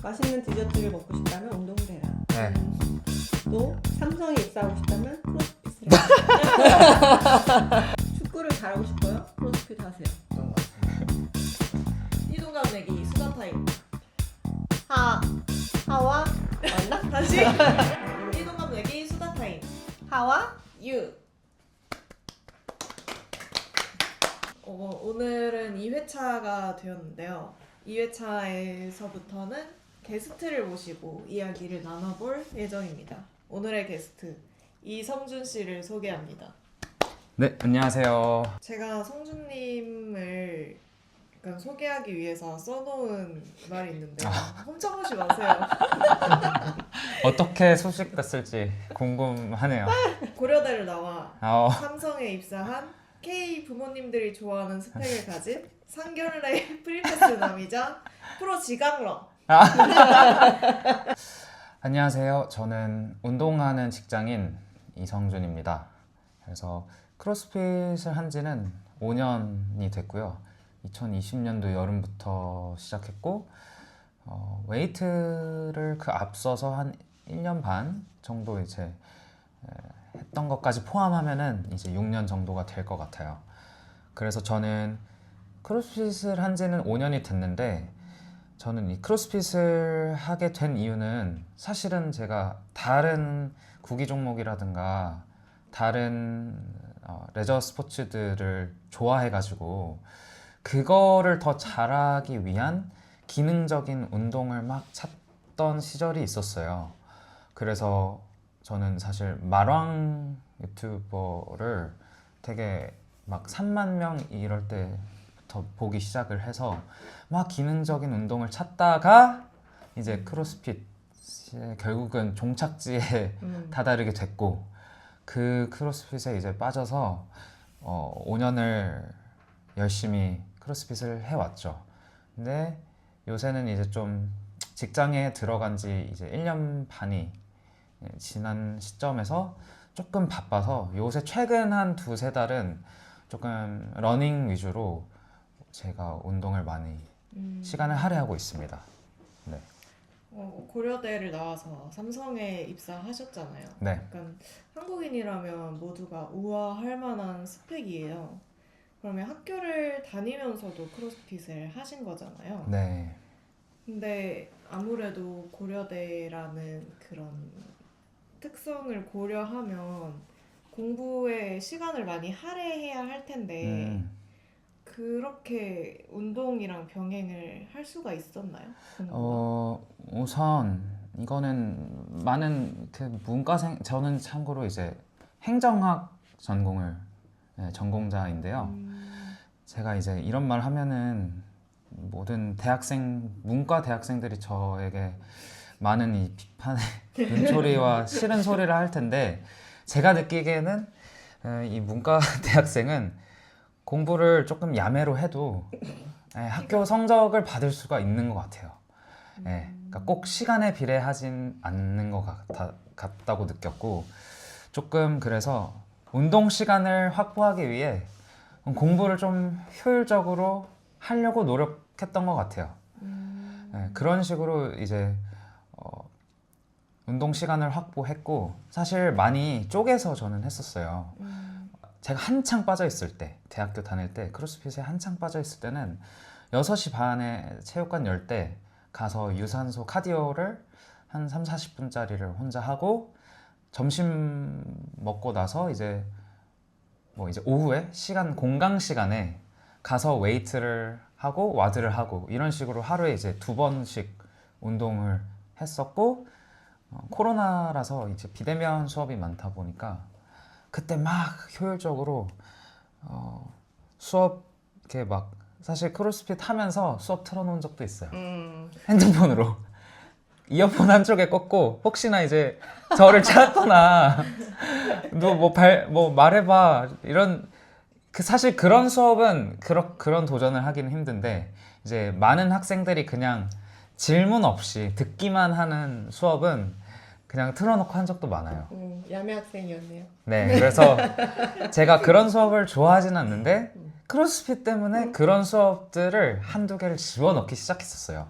맛있는 디저트를 먹고 싶다면 운동을 해라. 네. 또 삼성에 입사하고 싶다면 크로스핏을 해라. 축구를 잘하고 싶어요? 크로스핏 하세요. 이동감 내기 수다 타임. 하와 맞나? 다시. 이동감 내기 수다 타임. 하와 유. 오늘은 2회차가 되었는데요. 2회차에서부터는 게스트를 모시고 이야기를 나눠볼 예정입니다. 오늘의 게스트 이성준 씨를 소개합니다. 네, 안녕하세요. 제가 성준님을 약간 소개하기 위해서 써놓은 말이 있는데 훔쳐보지 마세요. 어떻게 소식됐을지 궁금하네요. 고려대를 나와 어, 삼성에 입사한 K 부모님들이 좋아하는 스펙을 가진 상견례 프리패스남이자 프로 지강러. 안녕하세요. 저는 운동하는 직장인 이성준입니다. 그래서 크로스핏을 한 지는 5년이 됐고요. 2020년도 여름부터 시작했고 웨이트를 그 앞서서 한 1년 반 정도 이제 했던 것까지 포함하면은 이제 6년 정도가 될 것 같아요. 그래서 저는 크로스핏을 한 지는 5년이 됐는데 저는 이 크로스핏을 하게 된 이유는 사실은 제가 다른 구기 종목이라든가 다른 레저 스포츠들을 좋아해가지고 그거를 더 잘하기 위한 기능적인 운동을 막 찾던 시절이 있었어요. 그래서 저는 사실 마랑 유튜버를 되게 막 3만 명 이럴 때부터 보기 시작을 해서 막 기능적인 운동을 찾다가 이제 크로스핏 결국은 종착지에 다다르게 됐고 그 크로스핏에 이제 빠져서 5년을 열심히 크로스핏을 해왔죠. 근데 요새는 이제 좀 직장에 들어간 지 이제 1년 반이 지난 시점에서 조금 바빠서 요새 최근 한 두세 달은 조금 러닝 위주로 제가 운동을 많이 시간을 할애하고 있습니다. 네. 고려대를 나와서 삼성에 입사하셨잖아요. 네. 약간 한국인이라면 모두가 우아할 만한 스펙이에요. 그러면 학교를 다니면서도 크로스핏을 하신 거잖아요. 네. 근데 아무래도 고려대라는 그런 특성을 고려하면 공부에 시간을 많이 할애해야 할 텐데 그렇게 운동이랑 병행을 할 수가 있었나요? 우선 이거는 많은 그 문과생 저는 참고로 이제 행정학 전공을 전공자인데요. 제가 이제 이런 말 하면은 모든 대학생 문과 대학생들이 저에게 많은 이 비판의 눈초리와 싫은 소리를 할 텐데 제가 느끼기에는 이 문과 대학생은 공부를 조금 야매로 해도 학교 성적을 받을 수가 있는 것 같아요. 그러니까 꼭 시간에 비례하진 않는 것 같다고 느꼈고 조금 그래서 운동 시간을 확보하기 위해 공부를 좀 효율적으로 하려고 노력했던 것 같아요. 그런 식으로 이제 운동 시간을 확보했고 사실 많이 쪼개서 저는 했었어요. 제가 한창 빠져있을 때 대학교 다닐 때 크로스핏에 한창 빠져있을 때는 6시 반에 체육관 열 때 가서 유산소 카디오를 한 30-40분짜리를 혼자 하고 점심 먹고 나서 이제 오후에 공강 시간에 가서 웨이트를 하고 와드를 하고 이런 식으로 하루에 이제 2번씩 운동을 했었고 코로나라서 이제 비대면 수업이 많다 보니까 그때 막 효율적으로 수업 이렇게 막 사실 크로스핏 하면서 수업 틀어놓은 적도 있어요. 핸드폰으로 이어폰 한쪽에 꽂고 혹시나 이제 저를 찾거나 뭐 말해봐 이런 사실 그런 수업은 그런 도전을 하기는 힘든데 이제 많은 학생들이 그냥 질문 없이 듣기만 하는 수업은 그냥 틀어놓고 한 적도 많아요. 야매 학생이었네요. 네, 그래서 제가 그런 수업을 좋아하진 않는데 크로스핏 때문에 그런 수업들을 한두 개를 집어넣기 시작했었어요.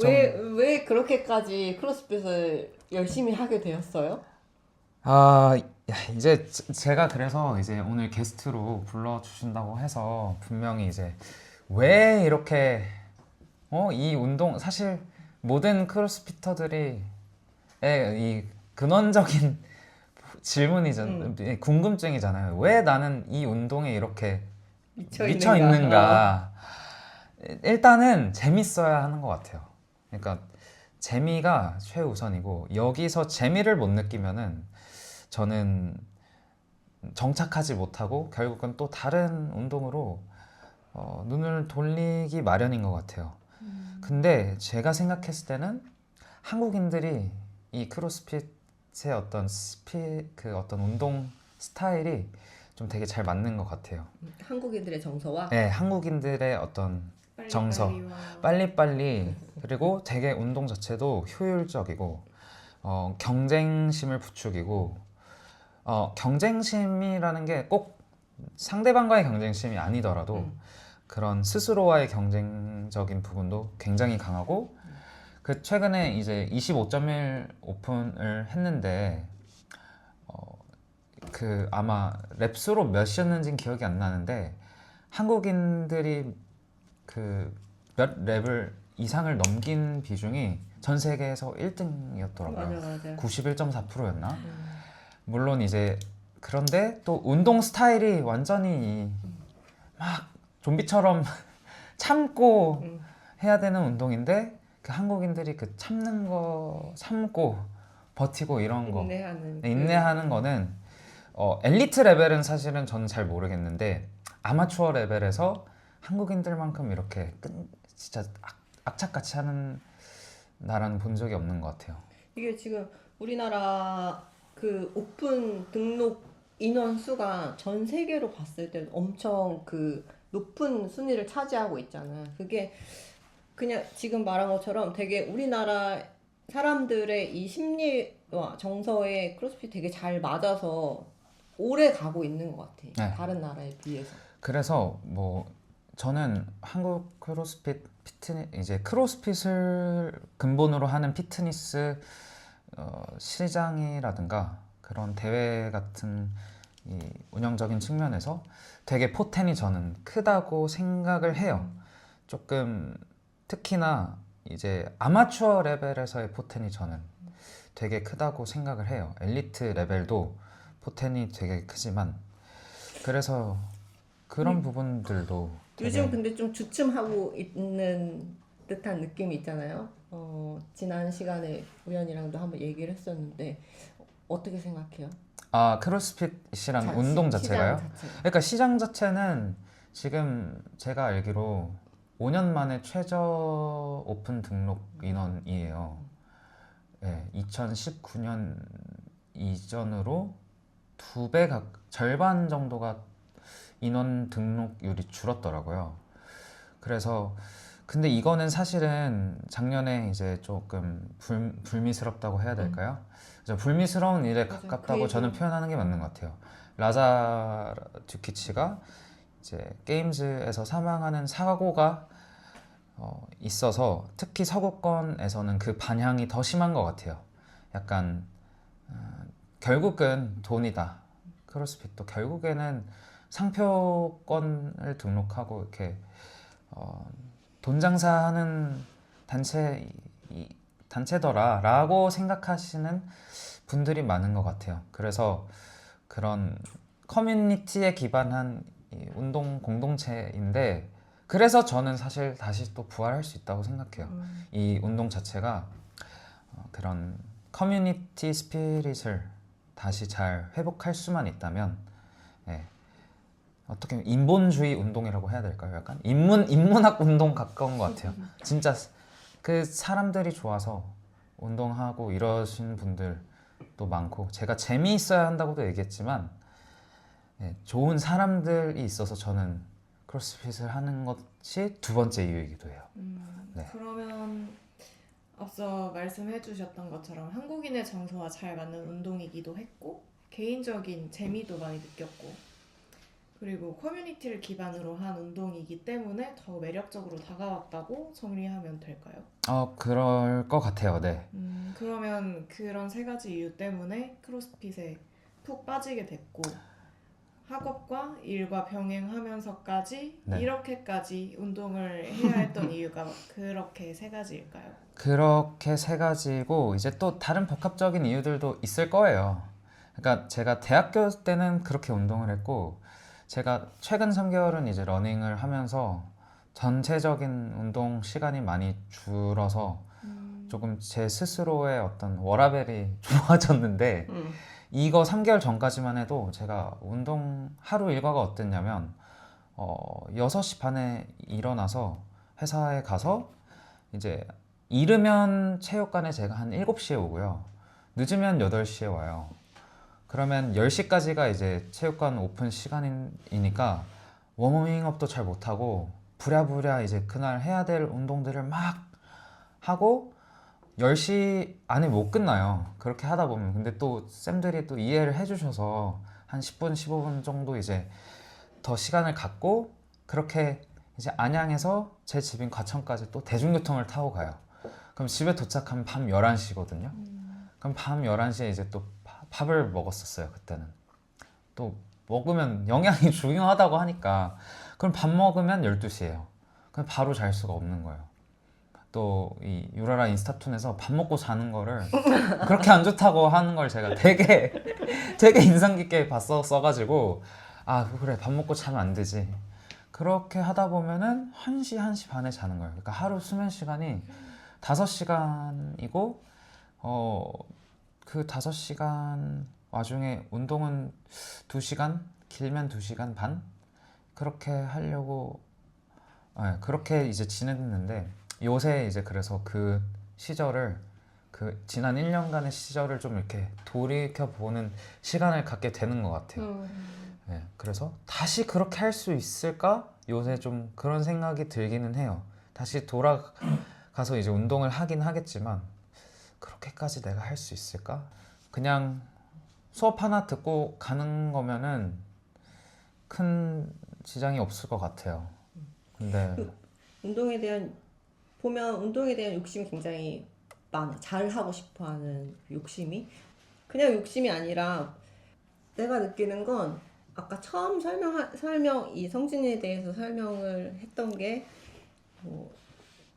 왜 그렇게까지 크로스핏을 열심히 하게 되었어요? 이제 제가 그래서 이제 오늘 게스트로 불러주신다고 해서 분명히 이제 왜 이렇게 이 운동 사실 모든 크로스피터들이 이 근원적인 궁금증이잖아요. 왜 나는 이 운동에 이렇게 미쳐 있는가? 일단은 재밌어야 하는 것 같아요. 그러니까 재미가 최우선이고 여기서 재미를 못 느끼면은 저는 정착하지 못하고 결국은 또 다른 운동으로 눈을 돌리기 마련인 것 같아요. 근데 제가 생각했을 때는 한국인들이 이 크로스핏의 어떤 운동 스타일이 좀 되게 잘 맞는 것 같아요. 한국인들의 정서와 네, 한국인들의 어떤 정서, 빨리빨리 그리고 되게 운동 자체도 효율적이고 경쟁심을 부추기고 경쟁심이라는 게 꼭 상대방과의 경쟁심이 아니더라도 그런 스스로와의 경쟁적인 부분도 굉장히 강하고 그 최근에 이제 25.1 오픈을 했는데 그 아마 랩수로 몇이었는지는 기억이 안 나는데 한국인들이 그 몇 랩을 이상을 넘긴 비중이 전 세계에서 1등이었더라고요. 맞아. 91.4%였나? 물론 이제 그런데 또 운동 스타일이 완전히 막 좀비처럼 참고 해야 되는 운동인데 그 한국인들이 그 참고 버티고 이런 거 인내하는 거는 엘리트 레벨은 사실은 저는 잘 모르겠는데 아마추어 레벨에서 한국인들만큼 이렇게 진짜 악착같이 하는 나라는 본 적이 없는 것 같아요. 이게 지금 우리나라 그 오픈 등록 인원 수가 전 세계로 봤을 때 엄청 그 높은 순위를 차지하고 있잖아. 그게 그냥 지금 말한 것처럼 되게 우리나라 사람들의 이 심리와 정서에 크로스핏 되게 잘 맞아서 오래 가고 있는 것 같아. 네. 다른 나라에 비해서. 그래서 뭐 저는 한국 이제 크로스핏을 근본으로 하는 피트니스 시장이라든가 그런 대회 같은 이 운영적인 측면에서 되게 포텐이 저는 크다고 생각을 해요. 조금 특히나 이제 아마추어 레벨에서의 포텐이 저는 되게 크다고 생각을 해요. 엘리트 레벨도 포텐이 되게 크지만 그래서 그런 부분들도 요즘 근데 좀 주춤하고 있는 듯한 느낌이 있잖아요. 지난 시간에 우연이랑도 한번 얘기를 했었는데 어떻게 생각해요? 크로스핏이란 운동 자체가요? 시장 자체가. 그러니까 시장 자체는 지금 제가 알기로 5년 만에 최저 오픈 등록 인원이에요. 네, 2019년 이전으로 절반 정도가 인원 등록률이 줄었더라고요. 그래서 근데 이거는 사실은 작년에 이제 조금 불미스럽다고 해야 될까요? 불미스러운 일에 맞아요. 가깝다고 그 저는 표현하는 게 맞는 것 같아요. 라자 듀키치가 이제 게임즈에서 사망하는 사고가 있어서 특히 서구권에서는 그 반향이 더 심한 것 같아요. 약간 결국은 돈이다. 크로스핏도 결국에는 상표권을 등록하고 이렇게 돈 장사하는 단체더라라고 생각하시는 분들이 많은 것 같아요. 그래서 그런 커뮤니티에 기반한 이 운동 공동체인데 그래서 저는 사실 다시 또 부활할 수 있다고 생각해요. 이 운동 자체가 그런 커뮤니티 스피릿을 다시 잘 회복할 수만 있다면 어떻게 보면 인본주의 운동이라고 해야 될까요? 약간 인문학 운동 가까운 것 같아요. 진짜 그 사람들이 좋아서 운동하고 이러신 분들도 많고 제가 재미있어야 한다고도 얘기했지만 좋은 사람들이 있어서 저는 크로스핏을 하는 것이 두 번째 이유이기도 해요. 네. 그러면 앞서 말씀해 주셨던 것처럼 한국인의 정서와 잘 맞는 운동이기도 했고 개인적인 재미도 많이 느꼈고 그리고 커뮤니티를 기반으로 한 운동이기 때문에 더 매력적으로 다가왔다고 정리하면 될까요? 그럴 것 같아요. 네. 그러면 그런 세 가지 이유 때문에 크로스핏에 푹 빠지게 됐고 학업과 일과 병행하면서까지 네. 이렇게까지 운동을 해야 했던 이유가 그렇게 세 가지일까요? 그렇게 세 가지고 이제 또 다른 복합적인 이유들도 있을 거예요. 그러니까 제가 대학교 때는 그렇게 운동을 했고 제가 최근 3개월은 이제 러닝을 하면서 전체적인 운동 시간이 많이 줄어서 조금 제 스스로의 어떤 워라밸이 좋아졌는데 이거 3개월 전까지만 해도 제가 운동 하루 일과가 어땠냐면 6시 반에 일어나서 회사에 가서 이제 이르면 체육관에 제가 한 7시에 오고요. 늦으면 8시에 와요. 그러면 10시까지가 이제 체육관 오픈 시간이니까 워밍업도 잘 못하고 부랴부랴 이제 그날 해야 될 운동들을 막 하고 10시 안에 못 끝나요. 그렇게 하다 보면. 근데 또 쌤들이 또 이해를 해주셔서 한 10분, 15분 정도 이제 더 시간을 갖고 그렇게 이제 안양에서 제 집인 과천까지 또 대중교통을 타고 가요. 그럼 집에 도착하면 밤 11시거든요. 그럼 밤 11시에 이제 또 밥을 먹었었어요, 그때는. 또 먹으면 영양이 중요하다고 하니까 그럼 밥 먹으면 12시예요. 그럼 바로 잘 수가 없는 거예요. 또 이 유라라 인스타툰에서 밥 먹고 자는 거를 그렇게 안 좋다고 하는 걸 제가 되게 인상 깊게 써가지고 그래 밥 먹고 자면 안 되지. 그렇게 하다 보면은 1시 반에 자는 거예요. 그러니까 하루 수면 시간이 5시간이고 그 5시간 와중에 운동은 2시간, 길면 2시간 반? 그렇게 하려고 그렇게 이제 지냈는데 요새 이제 그래서 그 시절을 그 지난 1년간의 시절을 좀 이렇게 돌이켜 보는 시간을 갖게 되는 것 같아요. 네, 그래서 다시 그렇게 할 수 있을까? 요새 좀 그런 생각이 들기는 해요. 다시 돌아가서 이제 운동을 하긴 하겠지만 그렇게까지 내가 할 수 있을까? 그냥 수업 하나 듣고 가는 거면은 큰 지장이 없을 것 같아요. 근데 운동에 대한 욕심이 굉장히 많아. 잘 하고 싶어하는 욕심이 그냥 욕심이 아니라 내가 느끼는 건 아까 처음 이 성진이에 대해서 설명을 했던 게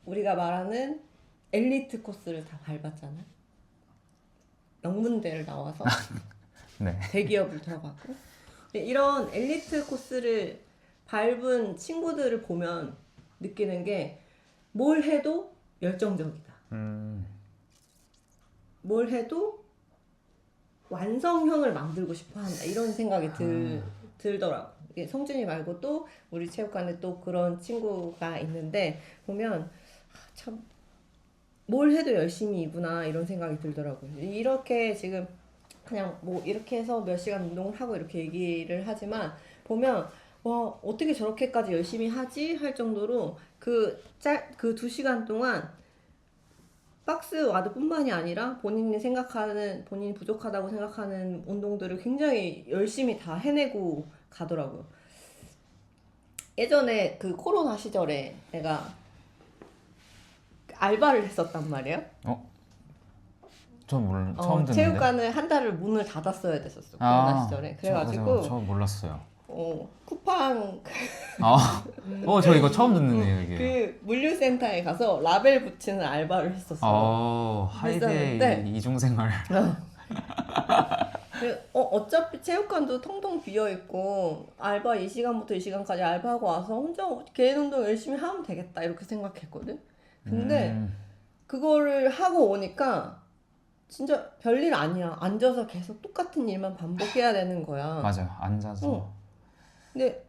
우리가 말하는 엘리트 코스를 다 밟았잖아. 명문대를 나와서 네. 대기업을 들어가고 이런 엘리트 코스를 밟은 친구들을 보면 느끼는 게 뭘 해도 열정적이다. 뭘 해도 완성형을 만들고 싶어 한다. 이런 생각이 들더라고. 이게 성준이 말고 또 우리 체육관에 또 그런 친구가 있는데 보면 참 뭘 해도 열심히이구나 이런 생각이 들더라고요. 이렇게 지금 그냥 뭐 이렇게 해서 몇 시간 운동을 하고 이렇게 얘기를 하지만 보면 와 어떻게 저렇게까지 열심히 하지 할 정도로 그 2시간 동안 박스 와드뿐만이 아니라 본인이 부족하다고 생각하는 운동들을 굉장히 열심히 다 해내고 가더라고요. 예전에 그 코로나 시절에 내가 알바를 했었단 말이에요. 전 처음 듣는데. 체육관을 한 달을 문을 닫았어야 됐었어 코로나 시절에. 그래가지고 저 몰랐어요. 쿠팡 저 이거 처음 듣는 얘기예요. 그 물류센터에 가서 라벨 붙이는 알바를 했었어. 하이데이 이중생활. 어차피 체육관도 텅텅 비어있고 알바 2시간부터 2시간까지 알바하고 와서 혼자 개인 운동 열심히 하면 되겠다 이렇게 생각했거든. 근데 그거를 하고 오니까 진짜 별일 아니야. 앉아서 계속 똑같은 일만 반복해야 되는 거야. 맞아요. 앉아서. 근데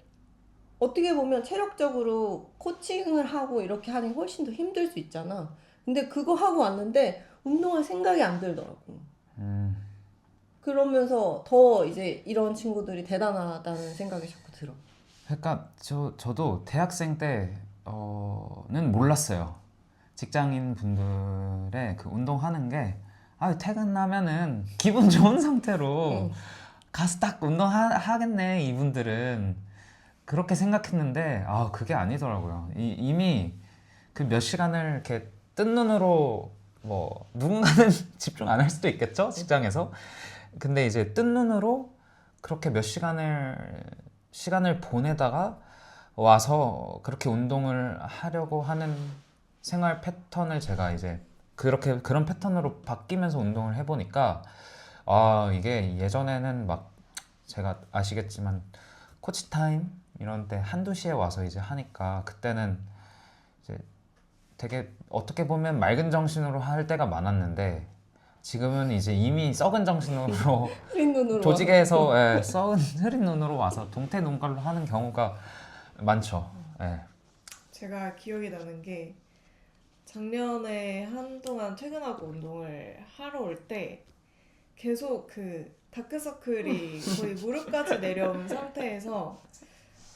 어떻게 보면 체력적으로 코칭을 하고 이렇게 하는 게 훨씬 더 힘들 수 있잖아. 근데 그거 하고 왔는데 운동할 생각이 안 들더라고. 그러면서 더 이제 이런 친구들이 대단하다는 생각이 자꾸 들어. 그러니까 저도 대학생 때는 몰랐어요. 직장인 분들의 그 운동하는 게 퇴근하면은 기분 좋은 상태로 가서 딱 운동하겠네 이분들은. 그렇게 생각했는데 그게 아니더라고요. 이미 그 몇 시간을 이렇게 뜬 눈으로 뭐 누군가는 집중 안 할 수도 있겠죠, 직장에서. 근데 이제 뜬 눈으로 그렇게 몇 시간을 보내다가 와서 그렇게 운동을 하려고 하는 생활 패턴을 제가 이제 그런 패턴으로 바뀌면서 운동을 해보니까 이게 예전에는 막 제가 아시겠지만 코치 타임 이런 때 한두 시에 와서 이제 하니까 그때는 이제 되게 어떻게 보면 맑은 정신으로 할 때가 많았는데 지금은 이제 이미 썩은 정신으로 흐린 눈으로 조직에서 썩은 흐린 눈으로 와서 동태눈깔로 하는 경우가 많죠. 예. 제가 기억이 나는 게 작년에 한동안 퇴근하고 운동을 하러 올 때 계속 그 다크서클이 거의 무릎까지 내려온 상태에서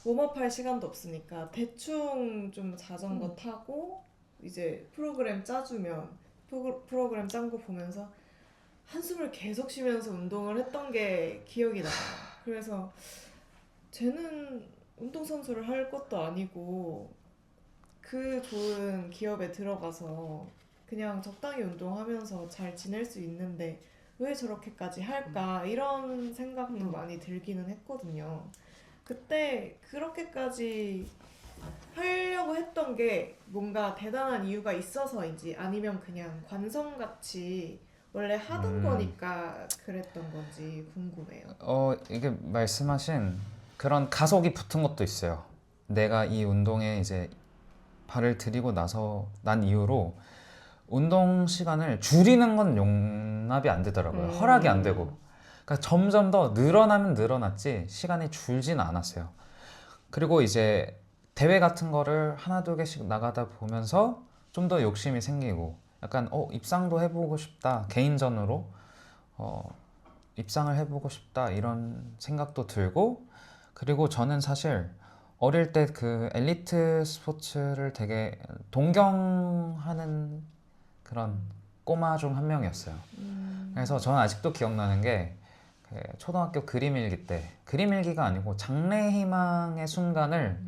웜업할 시간도 없으니까 대충 좀 자전거 타고 이제 프로그램 짜주면 프로그램 짠 거 보면서 한숨을 계속 쉬면서 운동을 했던 게 기억이 나요. 그래서 쟤는 운동선수를 할 것도 아니고 그 좋은 기업에 들어가서 그냥 적당히 운동하면서 잘 지낼 수 있는데 왜 저렇게까지 할까 이런 생각도 많이 들기는 했거든요. 그때 그렇게까지 하려고 했던 게 뭔가 대단한 이유가 있어서인지 아니면 그냥 관성같이 원래 하던 거니까 그랬던 건지 궁금해요. 이게 말씀하신 그런 가속이 붙은 것도 있어요. 내가 이 운동에 이제 발을 들이고 나서 난 이후로 운동 시간을 줄이는 건 용납이 안 되더라고요. 허락이 안 되고. 그러니까 점점 더 늘어나면 늘어났지 시간이 줄진 않았어요. 그리고 이제 대회 같은 거를 하나 두 개씩 나가다 보면서 좀 더 욕심이 생기고 약간 입상도 해보고 싶다. 개인전으로 입상을 해보고 싶다 이런 생각도 들고 그리고 저는 사실 어릴 때 그 엘리트 스포츠를 되게 동경하는 그런 꼬마 중 한 명이었어요. 그래서 저는 아직도 기억나는 게 초등학교 그림일기 때 그림일기가 아니고 장래희망의 순간을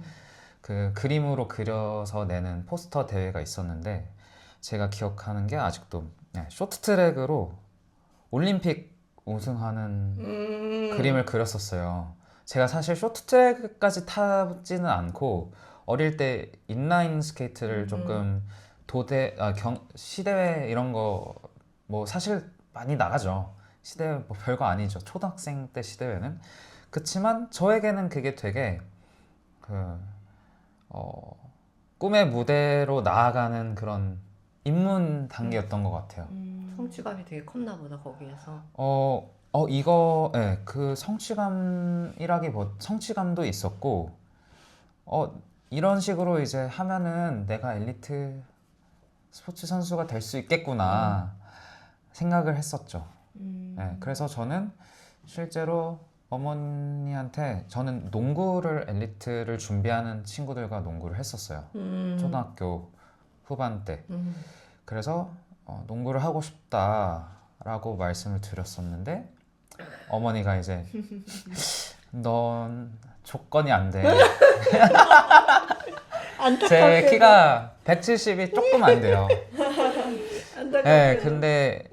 그 그림으로 그려서 내는 포스터 대회가 있었는데 제가 기억하는 게 아직도 쇼트트랙으로 올림픽 우승하는 그림을 그렸었어요. 제가 사실 쇼트트랙까지 타지는 않고 어릴 때 인라인 스케이트를 조금 시대회 이런 거 뭐 사실 많이 나가죠. 시대회 뭐 별거 아니죠. 초등학생 때 시대회는. 그치만 저에게는 그게 되게 꿈의 무대로 나아가는 그런 입문 단계였던 것 같아요. 성취감이 되게 컸나 보다 거기에서. 그 성취감도 있었고, 이런 식으로 이제 하면은 내가 엘리트 스포츠 선수가 될 수 있겠구나 생각을 했었죠. 그래서 저는 실제로 어머니한테 저는 농구를 엘리트를 준비하는 친구들과 농구를 했었어요. 초등학교 후반 때. 그래서 농구를 하고 싶다라고 말씀을 드렸었는데 어머니가 이제 넌 조건이 안 돼. 제 키가 170이 조금 안 돼요. 근데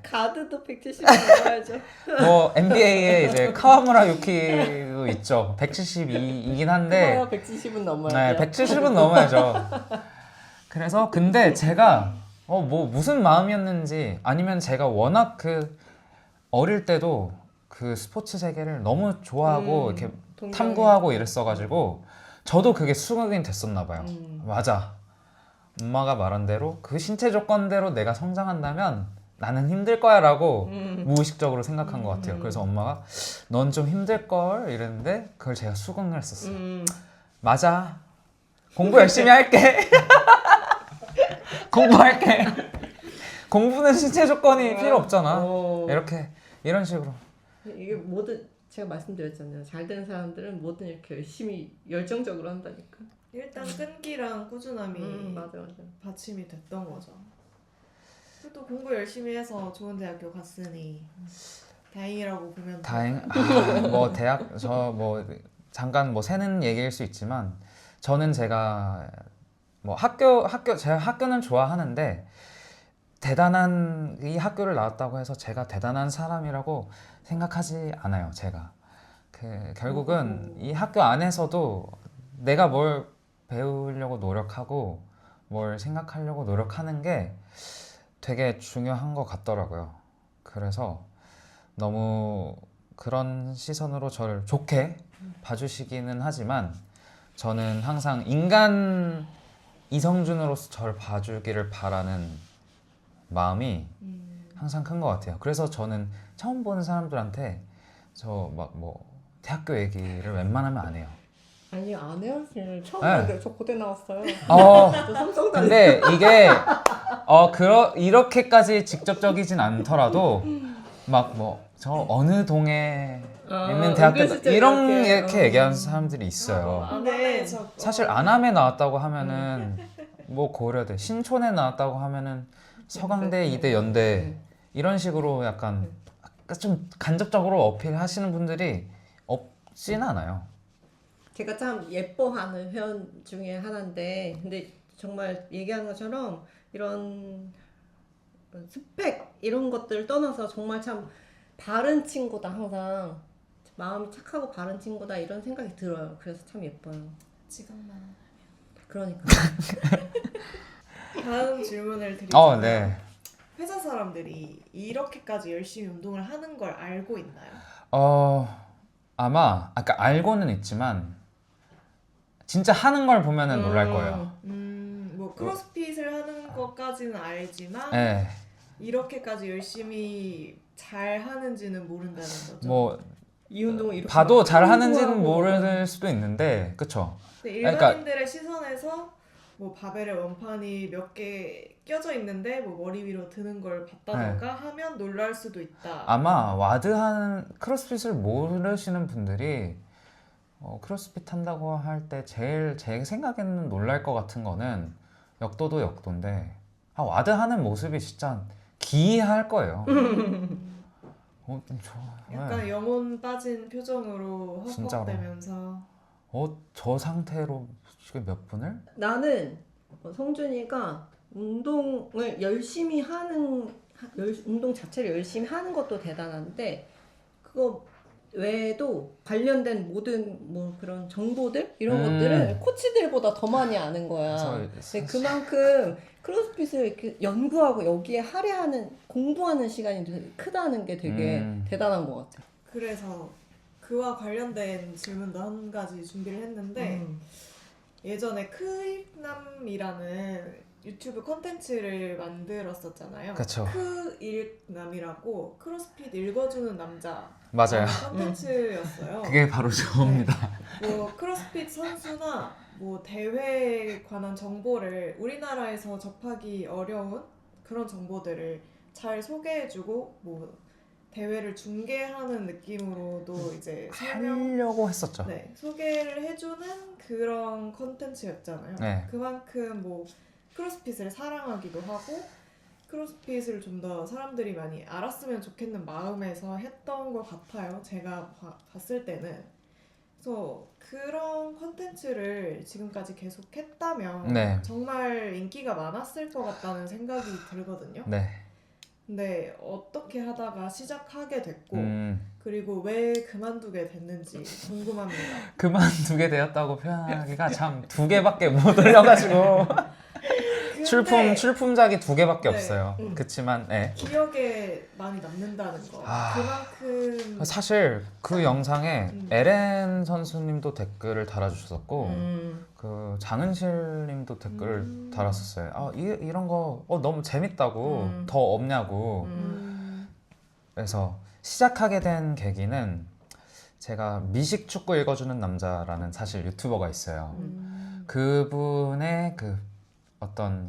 가드도 170 넘어야죠. 뭐 NBA에 이제 카와무라 유키도 있죠. 172이긴 한데 170은 넘어야 돼요. 170은 넘어야죠. 그래서 근데 제가 뭐 무슨 마음이었는지 아니면 제가 워낙 그 어릴 때도 그 스포츠 세계를 너무 좋아하고 이렇게 탐구하고 이랬어가지고 저도 그게 수긍이 됐었나 봐요. 맞아. 엄마가 말한 대로 그 신체 조건대로 내가 성장한다면 나는 힘들 거야 라고 무의식적으로 생각한 것 같아요. 그래서 엄마가 넌 좀 힘들 걸 이랬는데 그걸 제가 수긍을 했었어요. 맞아. 공부 열심히 할게. 공부할게. 공부는 신체 조건이 필요 없잖아. 이런 식으로. 이게 제가 말씀드렸잖아요. 잘 되는 사람들은 뭐든 이렇게 열심히 열정적으로 한다니까. 일단 끈기랑 꾸준함이 맞아. 받침이 됐던 거죠. 또 공부 열심히 해서 좋은 대학교 갔으니 다행이라고 보면 뭐 대학 잠깐 뭐 새는 얘기일 수 있지만 저는 제가 뭐 제가 학교는 좋아하는데 대단한 이 학교를 나왔다고 해서 제가 대단한 사람이라고 생각하지 않아요. 제가 결국은 이 학교 안에서도 내가 뭘 배우려고 노력하고 뭘 생각하려고 노력하는 게 되게 중요한 것 같더라고요. 그래서 너무 그런 시선으로 저를 좋게 봐주시기는 하지만 저는 항상 인간 이성준으로서 저를 봐주기를 바라는 마음이 항상 큰 것 같아요. 그래서 저는 처음 보는 사람들한테 저 막 뭐 대학교 얘기를 웬만하면 안 해요. 아니 안 헤어질 처음 네. 봤는데 저 고대 나왔어요. 어, 저 삼성 다녔. 근데 이게 이렇게까지 직접적이진 않더라도 막 뭐 저 어느 동에 있는 대학교 은근슬쩍 이렇게 얘기하는 사람들이 있어요. 근데 사실 안암에 나왔다고 하면은 뭐 고려대, 신촌에 나왔다고 하면은 서강대, 이대, 연대 이런 식으로 약간 좀 간접적으로 어필하시는 분들이 없진 않아요. 제가 참 예뻐하는 회원 중에 하나인데, 근데 정말 얘기하는 것처럼 이런 스펙 이런 것들을 떠나서 정말 참 바른 친구다, 항상 마음이 착하고 바른 친구다 이런 생각이 들어요. 그래서 참 예뻐요. 지금만. 그러니까 다음 질문을 드리자면 네. 회사 사람들이 이렇게까지 열심히 운동을 하는 걸 알고 있나요? 아마 아까 알고는 있지만 진짜 하는 걸 보면은 놀랄 거예요. 뭐 크로스핏을 하는 것까지는 알지만 네. 이렇게까지 열심히 잘 하는지는 모른다는 거죠. 뭐 이 운동을 이렇게 봐도 막 잘 하는지는 홍보하고 모를 수도 있는데, 그쵸? 근데 그러니까- 일반인들의 시선에서 뭐 바벨에 원판이 몇 개 껴져 있는데 뭐 머리 위로 드는 걸 봤다던가 하면 놀랄 수도 있다. 아마 와드하는 크로스핏을 모르시는 분들이 크로스핏 한다고 할 때 제일 제 생각에는 놀랄 것 같은 거는 역도도 역도인데 와드 하는 모습이 진짜 기이할 거예요. 약간 영혼 빠진 표정으로 진짜로. 헉헉대면서 저 상태로 지금 몇 분을? 나는 성준이가 운동을 열심히 운동 자체를 열심히 하는 것도 대단한데 그거 외에도 관련된 모든 뭐 그런 정보들 이런 것들을 코치들보다 더 많이 아는 거야. 근데 그만큼 크로스핏을 이렇게 연구하고 여기에 할애하는 공부하는 시간이 되게 크다는 게 되게 대단한 것 같아. 그래서 그와 관련된 질문도 한 가지 준비를 했는데 예전에 크일남이라는 유튜브 콘텐츠를 만들었었잖아요. 그쵸. 크일남이라고 크로스핏 읽어주는 남자 맞아요. 콘텐츠였어요. 그게 바로 저입니다. 뭐 크로스핏 선수나 뭐 대회에 관한 정보를 우리나라에서 접하기 어려운 그런 정보들을 잘 소개해주고 뭐 대회를 중계하는 느낌으로도 이제 하려고 했었죠. 네, 소개를 해주는 그런 컨텐츠였잖아요. 네. 그만큼 뭐 크로스핏을 사랑하기도 하고 크로스핏을 좀 더 사람들이 많이 알았으면 좋겠는 마음에서 했던 것 같아요. 제가 봤을 때는. 그래서 그런 컨텐츠를 지금까지 계속 했다면 네. 정말 인기가 많았을 것 같다는 생각이 들거든요. 네. 근데 어떻게 하다가 시작하게 됐고 그리고 왜 그만두게 됐는지 궁금합니다. 그만두게 되었다고 표현하기가 참 2개밖에 못 올려가지고 근데 출품작이 2개밖에 네. 없어요. 그치만 네. 기억에 많이 남는다는 거. 그만큼 사실 그 영상에 LN 선수님도 댓글을 달아주셨었고 그 장은실님도 댓글을 달았었어요. 이런 거 너무 재밌다고 더 없냐고. 그래서 시작하게 된 계기는 제가 미식축구 읽어주는 남자라는 사실 유튜버가 있어요. 그분의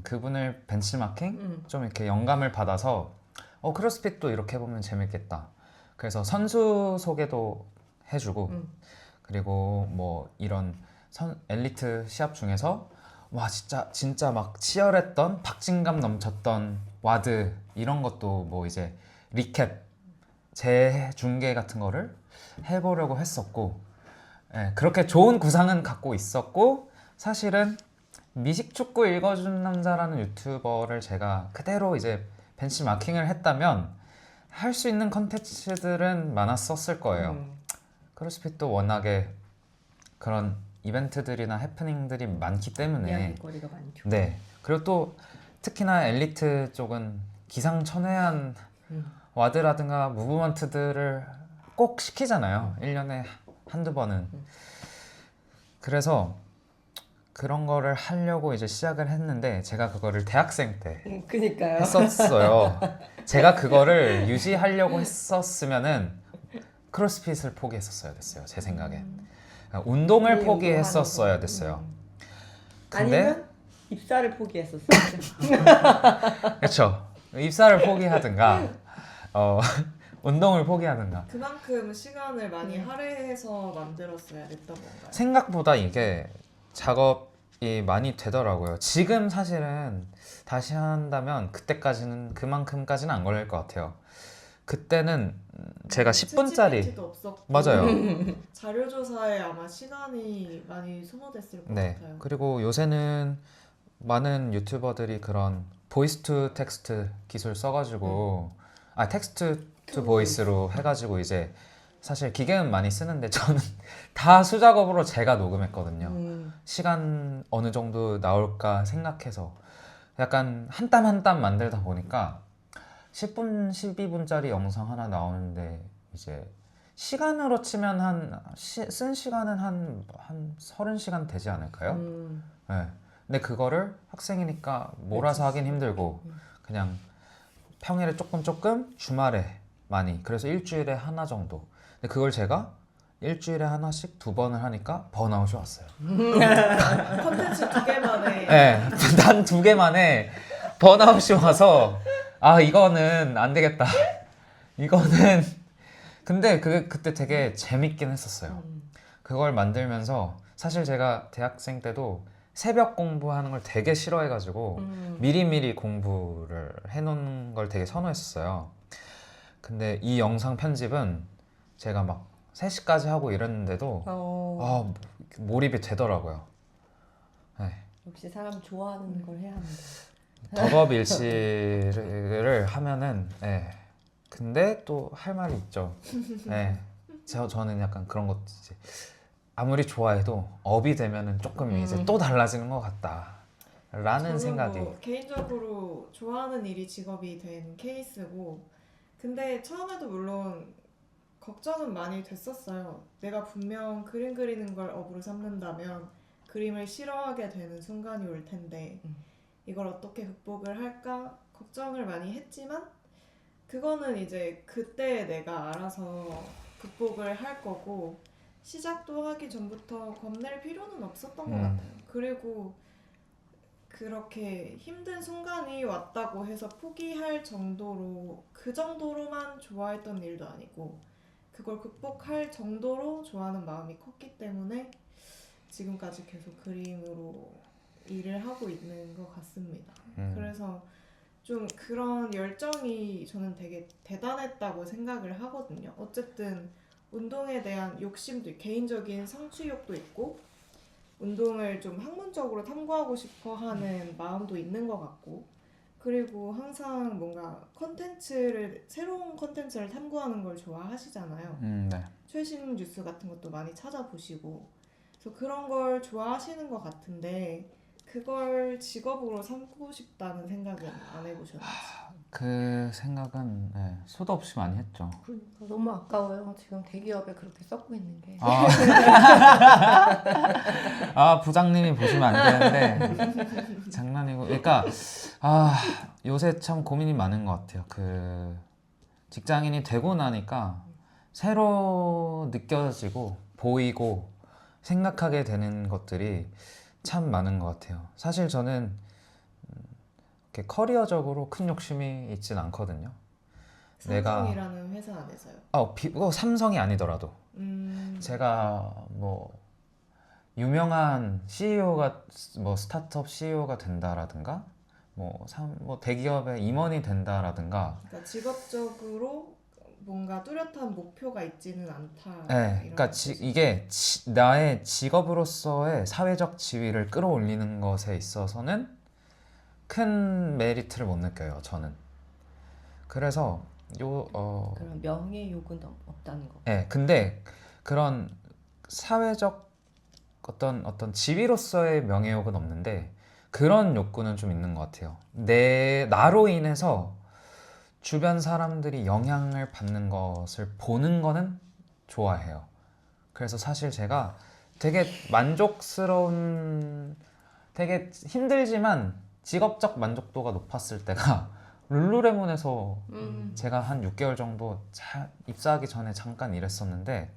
그분을 벤치마킹 좀 이렇게 영감을 받아서 크로스핏도 이렇게 해보면 재밌겠다. 그래서 선수 소개도 해주고 그리고 뭐 이런 엘리트 시합 중에서 와 진짜 막 치열했던 박진감 넘쳤던 와드 이런 것도 뭐 이제 리캡 재중계 같은 거를 해보려고 했었고 그렇게 좋은 구상은 갖고 있었고 사실은 미식축구 읽어준 남자라는 유튜버를 제가 그대로 이제 벤치마킹을 했다면 할 수 있는 컨텐츠들은 많았었을 거예요. 크로스핏도 워낙에 그런 이벤트들이나 해프닝들이 많기 때문에 이야기거리가 많죠. 네. 그리고 또 특히나 엘리트 쪽은 기상천외한 와드라든가 무브먼트들을 꼭 시키잖아요. 1년에 한두 번은. 그래서 그런 거를 하려고 이제 시작을 했는데 제가 그거를 대학생 때 그니까요. 했었어요. 제가 그거를 유지하려고 했었으면은 크로스핏을 포기했었어야 됐어요. 제 생각에. 그러니까 운동을 네, 포기했었어야 운동하는 거. 됐어요. 근데 아니면 입사를 포기했었어요. 그렇죠. 입사를 포기하든가 운동을 포기하든가. 그만큼 시간을 많이 할애해서 만들었어야 됐던 건가요? 생각보다 이게 작업이 많이 되더라고요. 지금 사실은 다시 한다면 그때까지는 그만큼까지는 안 걸릴 것 같아요. 그때는 제가 10분짜리 챗GPT도 없었고 맞아요. 자료 조사에 아마 시간이 많이 소모됐을 것 네. 같아요. 그리고 요새는 많은 유튜버들이 그런 보이스 투 텍스트 기술 써가지고 텍스트 투 보이스로 해가지고 이제 사실 기계는 많이 쓰는데 저는 다 수작업으로 제가 녹음했거든요. 시간 어느 정도 나올까 생각해서 약간 한 땀 한 땀 만들다 보니까 10분, 12분짜리 영상 하나 나오는데 이제 시간으로 치면 쓴 시간은 한 30시간 되지 않을까요? 네. 근데 그거를 학생이니까 몰아서 하긴 힘들고 그냥 평일에 조금 주말에 많이 그래서 일주일에 하나 정도. 근데 그걸 제가 일주일에 하나씩 2번을 하니까 번아웃이 왔어요. 컨텐츠 2개만에 네, 단 2개만에 번아웃이 와서 이거는 안 되겠다. 이거는 근데 그때 되게 재밌긴 했었어요. 그걸 만들면서 사실 제가 대학생 때도 새벽 공부하는 걸 되게 싫어해가지고 미리미리 공부를 해놓은 걸 되게 선호했었어요. 근데 이 영상 편집은 제가 막 3시까지 하고 이랬는데도 몰입이 되더라고요. 네. 역시 사람 좋아하는 걸 해야 합니다. 덕업일치를 하면은 근데 또 할 말이 있죠. 저는 약간 그런 것도 이제 아무리 좋아해도 업이 되면은 조금 이제 또 달라지는 것 같다라는 저는 생각이. 뭐 개인적으로 좋아하는 일이 직업이 된 케이스고 근데 처음에도 물론 걱정은 많이 됐었어요. 내가 분명 그림 그리는 걸 업으로 삼는다면 그림을 싫어하게 되는 순간이 올 텐데 이걸 어떻게 극복을 할까 걱정을 많이 했지만 그거는 이제 그때 내가 알아서 극복을 할 거고 시작도 하기 전부터 겁낼 필요는 없었던 것 같아요. 그리고 그렇게 힘든 순간이 왔다고 해서 포기할 정도로 그 정도로만 좋아했던 일도 아니고 그걸 극복할 정도로 좋아하는 마음이 컸기 때문에 지금까지 계속 그림으로 일을 하고 있는 것 같습니다. 그래서 좀 그런 열정이 저는 되게 대단했다고 생각을 하거든요. 어쨌든 운동에 대한 욕심도 개인적인 성취욕도 있고 운동을 좀 학문적으로 탐구하고 싶어 하는 마음도 있는 것 같고 그리고 항상 뭔가 새로운 컨텐츠를 탐구하는 걸 좋아하시잖아요. 네. 최신 뉴스 같은 것도 많이 찾아보시고 그래서 그런 걸 좋아하시는 것 같은데 그걸 직업으로 삼고 싶다는 생각은 안 해보셨는지? 그 생각은 수도 없이 많이 했죠. 그러니까 너무 아까워요. 지금 대기업에 그렇게 썩고 있는 게. 부장님이 보시면 안 되는데 장난이고. 그러니까 요새 참 고민이 많은 것 같아요. 그 직장인이 되고 나니까 새로 느껴지고 보이고 생각하게 되는 것들이 참 많은 것 같아요. 사실 저는 이렇게 커리어적으로 큰 욕심이 있진 않거든요. 삼성이라는 회사 안에서요? 삼성이 아니더라도 제가 뭐 유명한 CEO가 뭐 스타트업 CEO가 된다라든가 뭐 대기업의 임원이 된다라든가 그러니까 직업적으로 뭔가 뚜렷한 목표가 있지는 않다. 네, 이런 그러니까 뜻이죠. 이게 나의 직업으로서의 사회적 지위를 끌어올리는 것에 있어서는 큰 메리트를 못 느껴요, 저는. 그래서 그런 명예욕은 없다는 거. 네, 근데 그런 사회적 어떤 지위로서의 명예욕은 없는데 그런 욕구는 좀 있는 것 같아요. 나로 인해서 주변 사람들이 영향을 받는 것을 보는 거는 좋아해요. 그래서 사실 제가 되게 만족스러운, 되게 힘들지만 직업적 만족도가 높았을 때가 룰루레몬에서 제가 한 6개월 정도 입사하기 전에 잠깐 일했었는데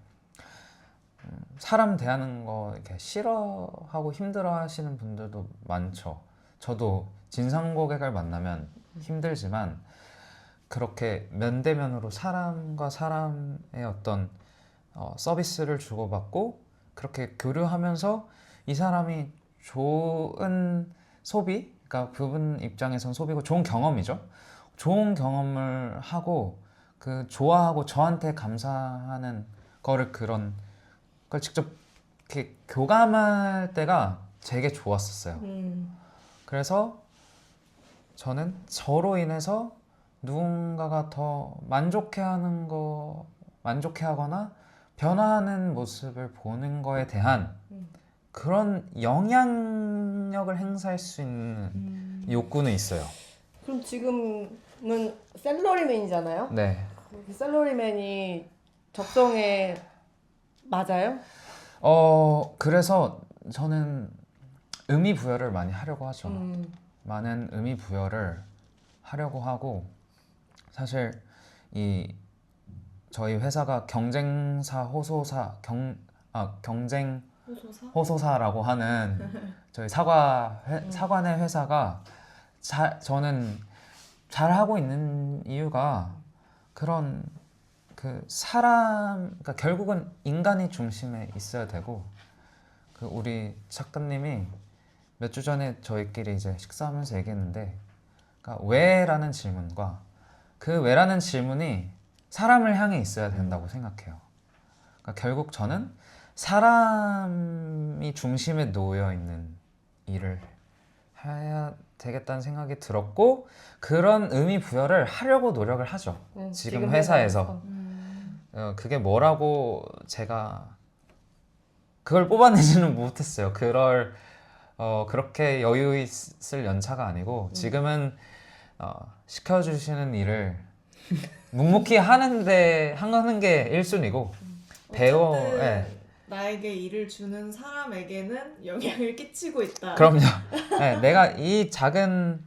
사람 대하는 거 이렇게 싫어하고 힘들어 하시는 분들도 많죠. 저도 진상 고객을 만나면 힘들지만 그렇게 면대면으로 사람과 사람의 어떤 서비스를 주고받고 그렇게 교류하면서 이 사람이 좋은 소비, 그러니까 그분 입장에선 소비고 좋은 경험이죠. 좋은 경험을 하고 그 좋아하고 저한테 감사하는 거를 그런 걸 직접 이렇게 교감할 때가 되게 좋았었어요. 그래서 저는 저로 인해서 누군가가 더 만족해하거나 변화하는 모습을 보는 거에 대한 그런 영향력을 행사할 수 있는 욕구는 있어요. 그럼 지금은 샐러리맨이잖아요. 네. 그 샐러리맨이 적성에 맞아요? 그래서 저는 의미 부여를 많이 하려고 하죠. 많은 의미 부여를 하려고 하고 사실 저희 회사가 경쟁사 경쟁 호소사? 호소사라고 하는 저희 사관의 회사가 저는 잘하고 있는 이유가 그런 그러니까 결국은 인간이 중심에 있어야 되고 우리 작가님이 몇 주 전에 저희끼리 이제 식사하면서 얘기했는데 그러니까 왜라는 질문과 그 왜라는 질문이 사람을 향해 있어야 된다고 생각해요. 그러니까 결국 저는 사람이 중심에 놓여 있는 일을 해야 되겠다는 생각이 들었고 그런 의미 부여를 하려고 노력을 하죠. 지금 회사에서. 그게 뭐라고 제가 그걸 뽑아내지는 못했어요. 그렇게 여유 있을 연차가 아니고 지금은 시켜주시는 일을 묵묵히 하는 게 1순위고 어쨌든 나에게 일을 주는 사람에게는 영향을 끼치고 있다. 그럼요. 네, 내가 이 작은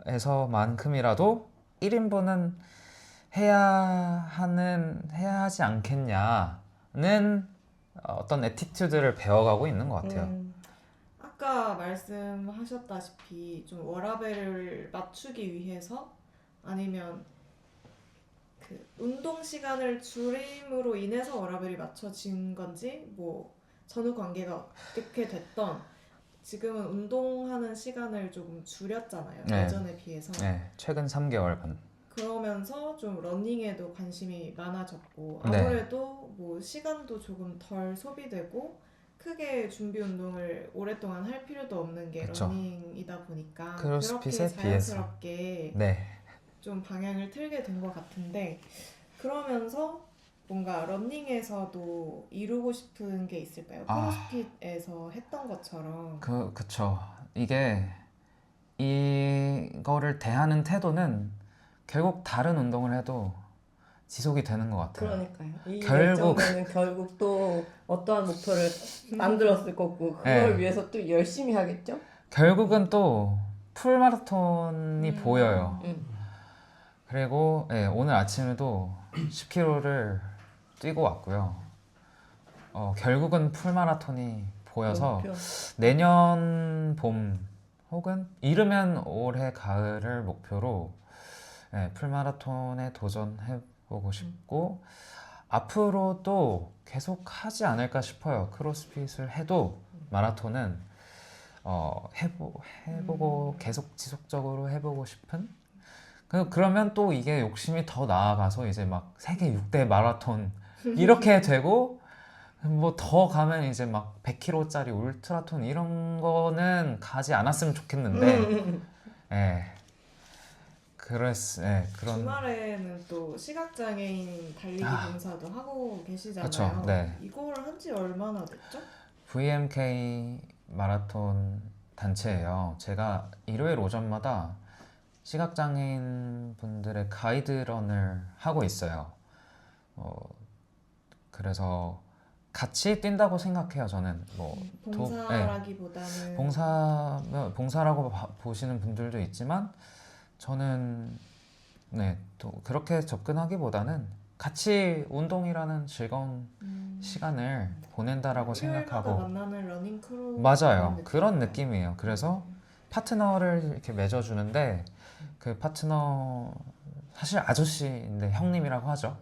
부서에서만큼이라도 1인분은 해야 하지 않겠냐는 어떤 애티튜드를 배워가고 있는 것 같아요. 아까 말씀하셨다시피 좀 워라밸을 맞추기 위해서 아니면 그 운동 시간을 줄임으로 인해서 워라밸이 맞춰진 건지 뭐 전후 관계가 어떻게 됐던 지금은 운동하는 시간을 조금 줄였잖아요. 네. 예전에 비해서. 네, 최근 3개월간. 그러면서 좀 러닝에도 관심이 많아졌고 네. 아무래도 뭐 시간도 조금 덜 소비되고 크게 준비 운동을 오랫동안 할 필요도 없는 게 그쵸. 러닝이다 보니까 크로스핏에 그렇게 자연스럽게 네. 좀 방향을 틀게 된 것 같은데 그러면서 뭔가 러닝에서도 이루고 싶은 게 있을까요? 크로스핏에서 했던 것처럼. 그쵸. 이거를 대하는 태도는 결국 다른 운동을 해도 지속이 되는 것 같아요. 그러니까요. 이 결국- 열정은 결국 또 어떠한 목표를 만들었을 거고 그걸 네. 위해서 또 열심히 하겠죠? 결국은 또 풀마라톤이 보여요. 그리고 오늘 아침에도 10km를 뛰고 왔고요. 결국은 풀마라톤이 보여서 목표. 내년 봄 혹은 이르면 올해 가을을 목표로 풀마라톤에 도전해보고 싶고 앞으로도 계속 하지 않을까 싶어요. 크로스핏을 해도 마라톤은 해보고 계속 지속적으로 해보고 싶은 그러면 또 이게 욕심이 더 나아가서 이제 막 세계 6대 마라톤 이렇게 되고 뭐 더 가면 이제 막 100km짜리 울트라톤 이런 거는 가지 않았으면 좋겠는데 예. 그런 주말에는 또 시각장애인 달리기 봉사도 하고 계시잖아요. 그쵸, 네. 이걸 한지 얼마나 됐죠? VMK 마라톤 단체예요. 제가 일요일 오전마다 시각장애인 분들의 가이드런을 하고 있어요. 그래서 같이 뛴다고 생각해요. 저는 봉사라기보다는 봉사라고 보시는 분들도 있지만 저는 또 그렇게 접근하기보다는 같이 운동이라는 즐거운 시간을 보낸다라고 일요일마다 생각하고 만나는 러닝 크루 맞아요. 그런 느낌이에요. 느낌이에요. 그래서 파트너를 이렇게 맺어주는데 그 파트너 사실 아저씨인데 형님이라고 하죠.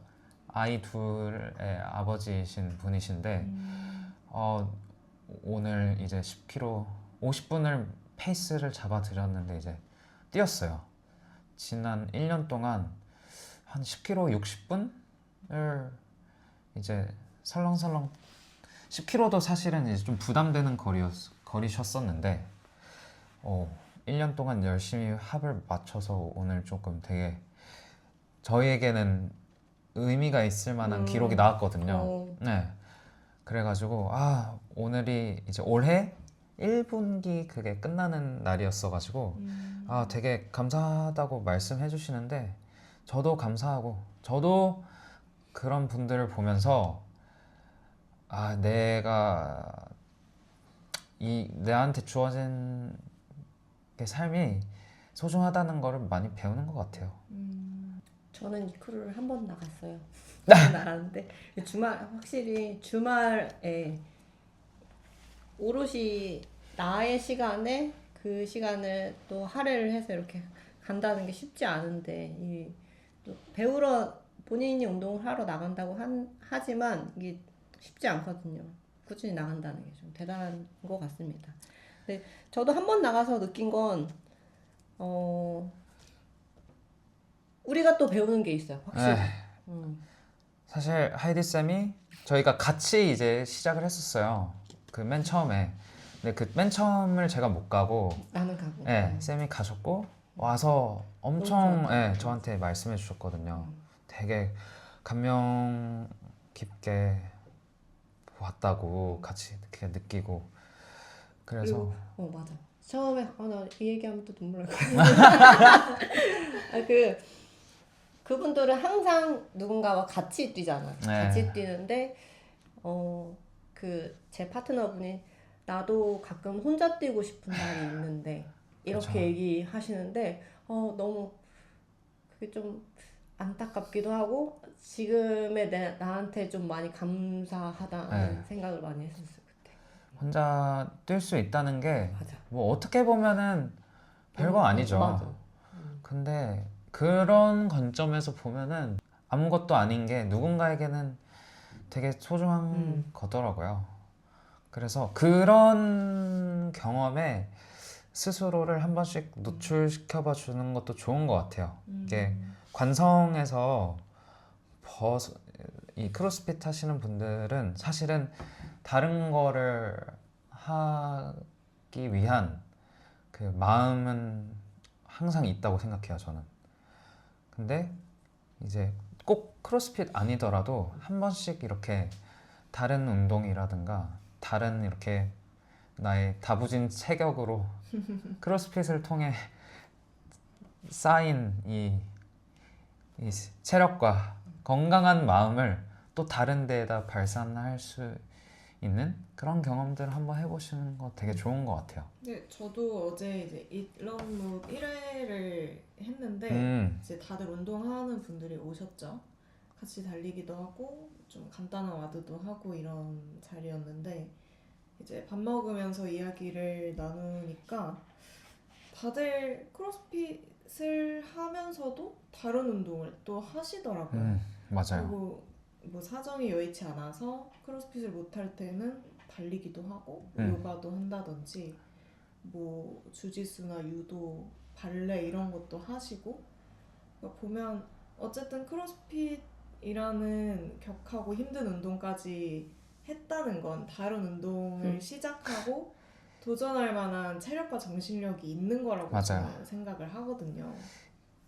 아이 둘의 아버지이신 분이신데 오늘 이제 10km 50분을 페이스를 잡아드렸는데 이제 뛰었어요. 지난 1년 동안 한 10km 60분을 이제 설렁설렁 10km도 사실은 이제 좀 부담되는 거리셨었는데 1년 동안 열심히 합을 맞춰서 오늘 조금 되게 저희에게는 의미가 있을 만한 기록이 나왔거든요. 네. 그래가지고 오늘이 이제 올해 1분기 그게 끝나는 날이었어가지고 되게 감사하다고 말씀해 주시는데 저도 감사하고 저도 그런 분들을 보면서 내가 내한테 주어진 게 삶이 소중하다는 거를 많이 배우는 것 같아요. 저는 이 크루를 한 번 나갔어요. 나갔는데 확실히 주말에 오롯이 나의 시간에 그 시간을 또 할애를 해서 이렇게 간다는 게 쉽지 않은데 또 배우러 본인이 운동을 하러 나간다고 하지만 이게 쉽지 않거든요. 꾸준히 나간다는 게 좀 대단한 것 같습니다. 근데 저도 한 번 나가서 느낀 건 우리가 또 배우는 게 있어요. 확실히. 사실 하이디 쌤이 저희가 같이 이제 시작을 했었어요. 그 맨 처음에. 근데 그 맨 처음을 제가 못 가고 나는 가고. 쌤이 가셨고 와서 엄청 저한테 말씀해 주셨거든요. 되게 감명 깊게 왔다고 같이 이렇게 느끼고 그래서 맞아. 처음에 나 이 얘기하면 또 눈물 날 것 같아. 그분들은 항상 누군가와 같이 뛰잖아. 같이 뛰는데 제 파트너분이 나도 가끔 혼자 뛰고 싶은 날이 있는데 이렇게 그쵸. 얘기하시는데 너무 그게 좀 안타깝기도 하고 지금의 나한테 좀 많이 감사하다는 생각을 많이 했었어요 그때. 혼자 뛸 수 있다는 게 맞아. 뭐 어떻게 보면은 별거 아니죠. 맞아. 근데 그런 관점에서 보면은 아무것도 아닌 게 누군가에게는 되게 소중한 거더라고요. 그래서 그런 경험에 스스로를 한 번씩 노출시켜봐 주는 것도 좋은 것 같아요. 이게 관성에서 이 크로스핏 하시는 분들은 사실은 다른 거를 하기 위한 그 마음은 항상 있다고 생각해요, 저는. 근데 이제 꼭 크로스핏 아니더라도 한 번씩 이렇게 다른 운동이라든가 다른 이렇게 나의 다부진 체격으로 크로스핏을 통해 쌓인 이 체력과 건강한 마음을 또 다른 데에다 발산할 수 있는 그런 경험들을 한번 해보시는 거 되게 좋은 것 같아요. 네, 저도 어제 이제 이런무 1회를 했는데 이제 다들 운동하는 분들이 오셨죠. 같이 달리기도 하고 좀 간단한 와드도 하고 이런 자리였는데 이제 밥 먹으면서 이야기를 나누니까 다들 크로스핏을 하면서도 다른 운동을 또 하시더라고요. 맞아요. 그리고 뭐 사정이 여의치 않아서 크로스핏을 못할 때는 달리기도 하고 요가도 한다든지 뭐 주짓수나 유도, 발레 이런 것도 하시고 그러니까 보면 어쨌든 크로스핏이라는 격하고 힘든 운동까지 했다는 건 다른 운동을 시작하고 도전할 만한 체력과 정신력이 있는 거라고 맞아요. 저는 생각을 하거든요.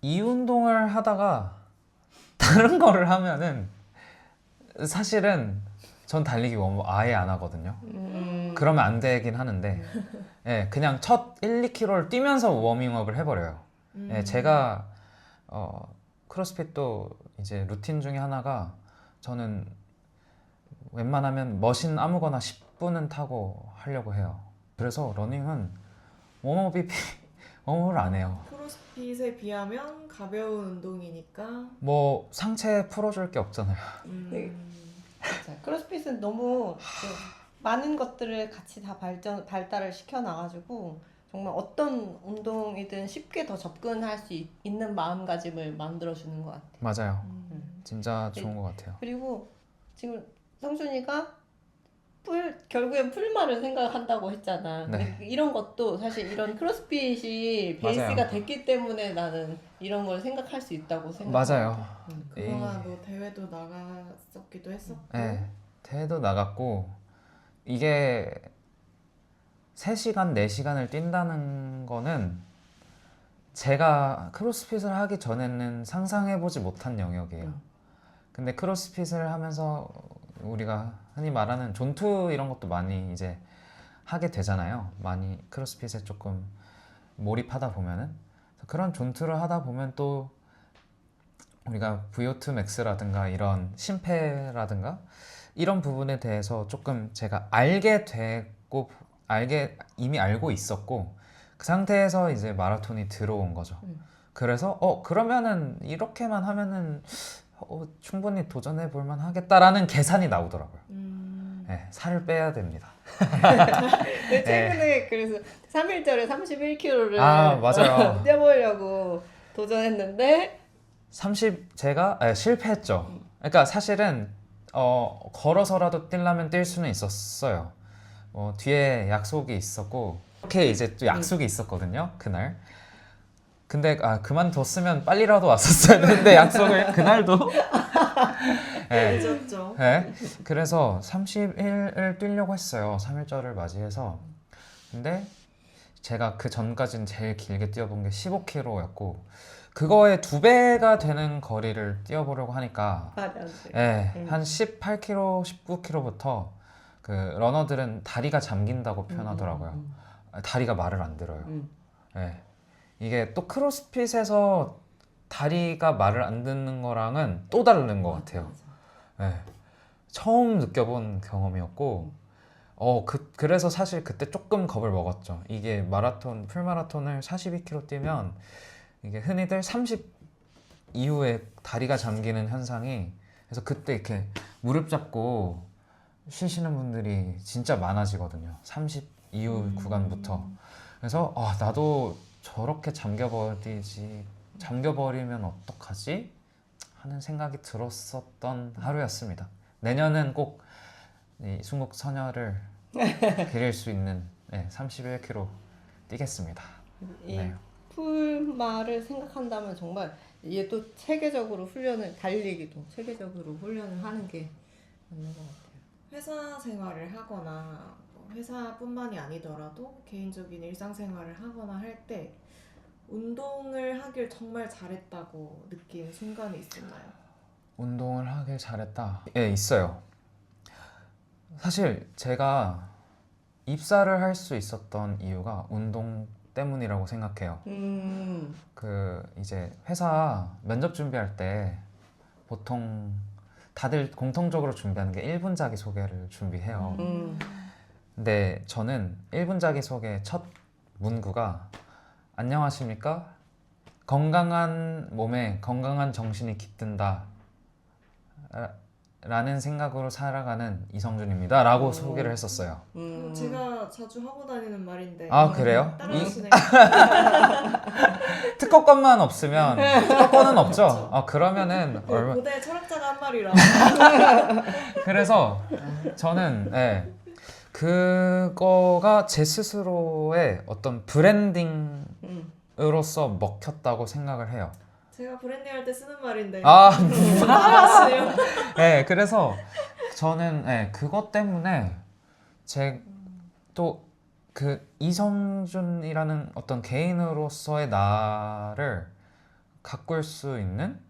이 운동을 하다가 다른 거를 하면은 사실은 전 달리기 아예 안 하거든요. 그러면 안 되긴 하는데 예, 그냥 첫 1, 2km를 뛰면서 워밍업을 해버려요. 예, 제가 크로스핏도 이제 루틴 중에 하나가 저는 웬만하면 머신 아무거나 10분은 타고 하려고 해요. 그래서 러닝은 웜업을 안 해요. 크로스핏에 비하면 가벼운 운동이니까 뭐 상체 풀어줄 게 없잖아요. 네. 맞아. 크로스핏은 너무 많은 것들을 같이 다 발달을 시켜 놔가지고 정말 어떤 운동이든 쉽게 더 접근할 수 있는 마음가짐을 만들어주는 것 같아. 맞아요. 진짜 좋은 것 같아요. 그리고 지금 성준이가 결국엔 풀마를 생각한다고 했잖아. 네. 근데 이런 것도 사실 이런 크로스핏이 베이스가 맞아요. 됐기 때문에 나는 이런 걸 생각할 수 있다고 생각해. 맞아요. 그동안 뭐 대회도 나갔었기도 했었고 네, 대회도 나갔고 이게 3시간, 4시간을 뛴다는 거는 제가 크로스핏을 하기 전에는 상상해보지 못한 영역이에요. 근데 크로스핏을 하면서 우리가 흔히 말하는 존투 이런 것도 많이 이제 하게 되잖아요. 많이 크로스핏에 조금 몰입하다 보면은 그런 존투를 하다 보면 또 우리가 VO2 max라든가 이런 심폐라든가 이런 부분에 대해서 조금 제가 이미 알고 있었고 그 상태에서 이제 마라톤이 들어온 거죠. 그래서 그러면은 이렇게만 하면은 충분히 도전해 볼 만하겠다라는 계산이 나오더라고요. 네, 살을 빼야 됩니다. 근데 최근에 그래서 3일절에 31kg를 맞아요. 뛰어보려고 도전했는데 제가 실패했죠. 그러니까 사실은 걸어서라도 뛰려면 뛸 수는 있었어요. 뒤에 약속이 있었고 이렇게 이제 또 약속이 있었거든요. 그날. 근데 그만뒀으면 빨리라도 왔었어야 했는데 약속을 그날도 네. 늦었죠. 네. 그래서 30일을 뛰려고 했어요. 3일절을 맞이해서. 근데 제가 그 전까지는 제일 길게 뛰어본 게 15km였고 그거의 2배가 되는 거리를 뛰어보려고 하니까 한 18km, 19km부터 그 러너들은 다리가 잠긴다고 표현하더라고요. 다리가 말을 안 들어요. 네. 이게 또 크로스핏에서 다리가 말을 안 듣는 거랑은 또 다른 것 같아요. 네. 처음 느껴본 경험이었고 그래서 사실 그때 조금 겁을 먹었죠. 이게 풀마라톤을 42km 뛰면 이게 흔히들 30 이후에 다리가 잠기는 현상이 그래서 그때 이렇게 무릎 잡고 쉬시는 분들이 진짜 많아지거든요. 30 이후 구간부터. 그래서 나도 저렇게 잠겨버리면 어떡하지? 하는 생각이 들었었던 하루였습니다. 내년은 꼭 이 순국 선열을 기릴 수 있는 31km 뛰겠습니다. 네. 풀마를 생각한다면 정말 이게 또 체계적으로 달리기도 체계적으로 훈련을 하는 게 맞는 것 같아요. 회사 생활을 하거나 회사뿐만이 아니더라도 개인적인 일상생활을 하거나 할 때 운동을 하길 정말 잘했다고 느낀 순간이 있었나요? 운동을 하길 잘했다. 있어요. 사실 제가 입사를 할 수 있었던 이유가 운동 때문이라고 생각해요. 이제 회사 면접 준비할 때 보통 다들 공통적으로 준비하는 게 1분 자기소개를 준비해요. 근데 저는 1분 자기소개 첫 문구가 안녕하십니까? 건강한 몸에 건강한 정신이 깃든다 라는 생각으로 살아가는 이성준입니다 라고 소개를 했었어요. 제가 자주 하고 다니는 말인데 그래요? 따라하시네요. 특허권만 없으면 특허권은 없죠? 그러면은 고대 철학자가 한 말이라 그래서 저는 그거가 제 스스로의 어떤 브랜딩으로서 먹혔다고 생각을 해요. 제가 브랜딩 할 때 쓰는 말인데 아, 따라하시네요. 네, 그래서 저는 네, 그것 때문에 제 또 그 이성준이라는 어떤 개인으로서의 나를 가꿀 수 있는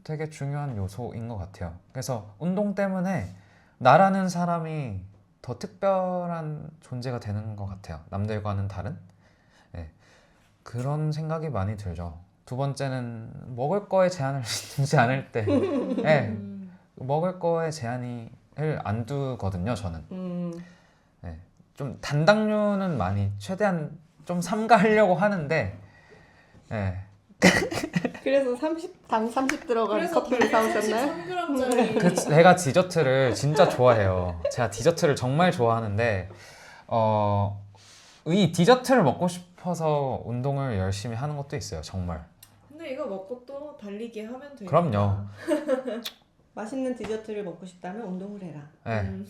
되게 중요한 요소인 것 같아요. 그래서 운동 때문에 나라는 사람이 더 특별한 존재가 되는 것 같아요. 남들과는 다른. 네, 그런 생각이 많이 들죠. 두 번째는 먹을 거에 제한을 두지 않을 때, 네, 먹을 거에 제한을 안 두거든요. 저는. 네, 좀 단당류는 많이 최대한 좀 삼가하려고 하는데, 네, 그래서 당 30 들어간 커피를 사오셨나요? 3g짜리 제가 디저트를 진짜 좋아해요. 제가 디저트를 정말 좋아하는데 이 디저트를 먹고 싶어서 운동을 열심히 하는 것도 있어요. 정말. 근데 이거 먹고 또 달리기 하면 되니까. 그럼요. 맛있는 디저트를 먹고 싶다면 운동을 해라. 네.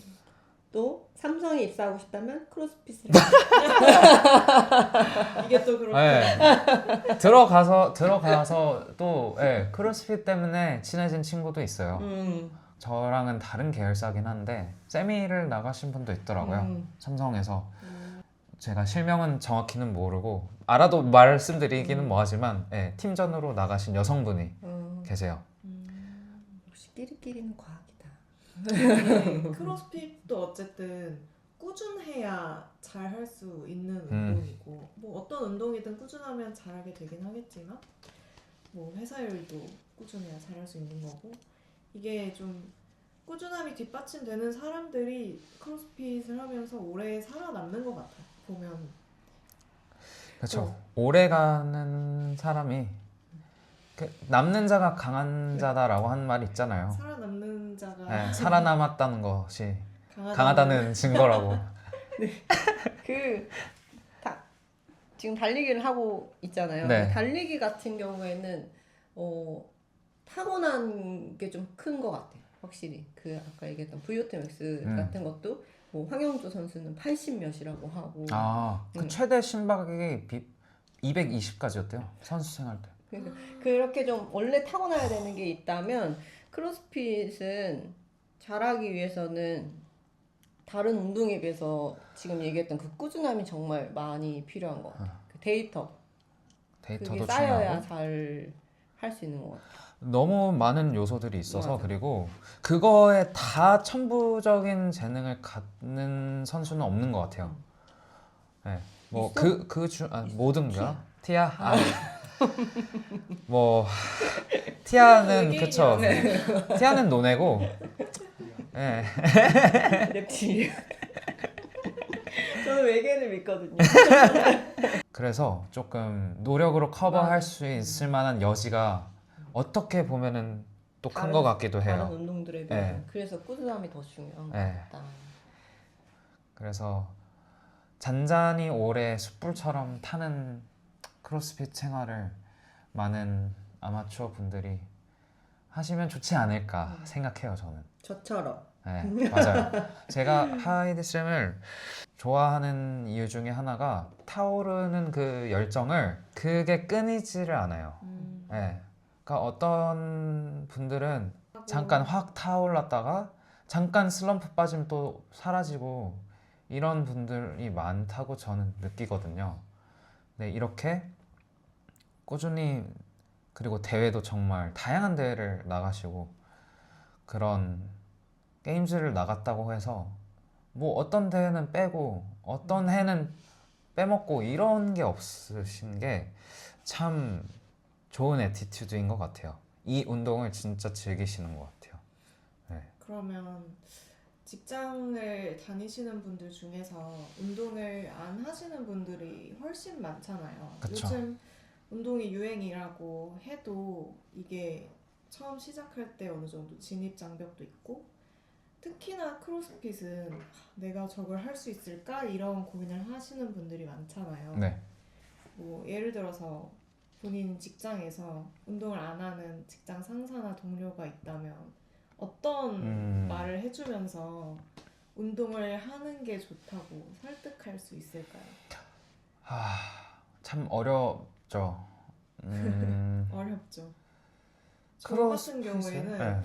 또 삼성에 입사하고 싶다면 크로스핏을 해라. 이게 또 그렇고 네. 들어가서 또 네, 크로스핏 때문에 친해진 친구도 있어요. 저랑은 다른 계열사긴 한데 세미를 나가신 분도 있더라고요. 삼성에서. 제가 실명은 정확히는 모르고 알아도 말씀드리기는 뭐하지만 네, 팀전으로 나가신 여성분이 계세요. 역시 끼리끼리는 과학이다. 크로스핏도 어쨌든 꾸준해야 잘 할 수 있는 운동이고 뭐 어떤 운동이든 꾸준하면 잘하게 되긴 하겠지만 뭐 회사 일도 꾸준해야 잘할 수 있는 거고 이게 좀 꾸준함이 뒷받침되는 사람들이 크로스핏을 하면서 오래 살아남는 것 같아요. 보면 그렇죠. 오래가는 사람이 남는 자가 강한 자다라고 하는 말이 있잖아요. 살아남는 자가 네, 살아남았다는 것이 강하다는 강하다는 증거라고. 지금 달리기를 하고 있잖아요. 네. 달리기 같은 경우에는 타고난 게 좀 큰 것 같아요. 확실히 그 아까 얘기했던 VO2 맥스 같은 것도 뭐 황영조 선수는 80 몇이라고 하고. 그 최대 심박이 220까지였대요. 선수 생활 때. 그러니까 그렇게 좀 원래 타고나야 되는 게 있다면 크로스핏은 잘하기 위해서는 다른 운동에 비해서 지금 얘기했던 그 꾸준함이 정말 많이 필요한 것 같아요. 그 데이터도 그게 쌓여야 중요하고 잘 할 수 있는 것 같아요. 너무 많은 요소들이 있어서 맞아. 그리고 그거에 다 천부적인 재능을 갖는 선수는 없는 것 같아요. 네. 뭐 모든가 티아 뭐 티아는 외계인이라서. 그쵸. 티아는 논외고. 네. 랩치. 저는 외계인을 믿거든요. 그래서 조금 노력으로 커버할 맞아. 수 있을 만한 여지가 어떻게 보면은 또 큰 다른- 것 같기도 다른 해요. 운동들에 비해서. 네. 그래서 꾸준함이 더 중요한 것 네. 같다. 그래서 잔잔히 오래 숯불처럼 타는 크로스핏 생활을 많은 아마추어 분들이 하시면 좋지 않을까 생각해요, 저는. 저처럼. 네, 맞아요. 제가 하이디스램을 좋아하는 이유 중에 하나가 타오르는 그 열정을 그게 끊이지를 않아요. 네. 그러니까 어떤 분들은 잠깐 확 타올랐다가 잠깐 슬럼프 빠지면 또 사라지고 이런 분들이 많다고 저는 느끼거든요. 네, 이렇게 꾸준히 그리고 대회도 정말 다양한 대회를 나가시고 그런 게임즈를 나갔다고 해서 뭐 어떤 대회는 빼고 어떤 해는 빼먹고 이런 게 없으신 게 참 좋은 애티튜드인 것 같아요. 이 운동을 진짜 즐기시는 것 같아요. 네. 그러면 직장을 다니시는 분들 중에서 운동을 안 하시는 분들이 훨씬 많잖아요. 그쵸. 요즘 운동이 유행이라고 해도 이게 처음 시작할 때 어느 정도 진입 장벽도 있고 특히나 크로스핏은 내가 저걸 할 수 있을까? 이런 고민을 하시는 분들이 많잖아요. 네. 뭐 예를 들어서 본인 직장에서 운동을 안 하는 직장 상사나 동료가 있다면 어떤 말을 해주면서 운동을 하는 게 좋다고 설득할 수 있을까요? 참 어렵죠. 어렵죠. 저 그럴 같은 수 있어요. 경우에는 네.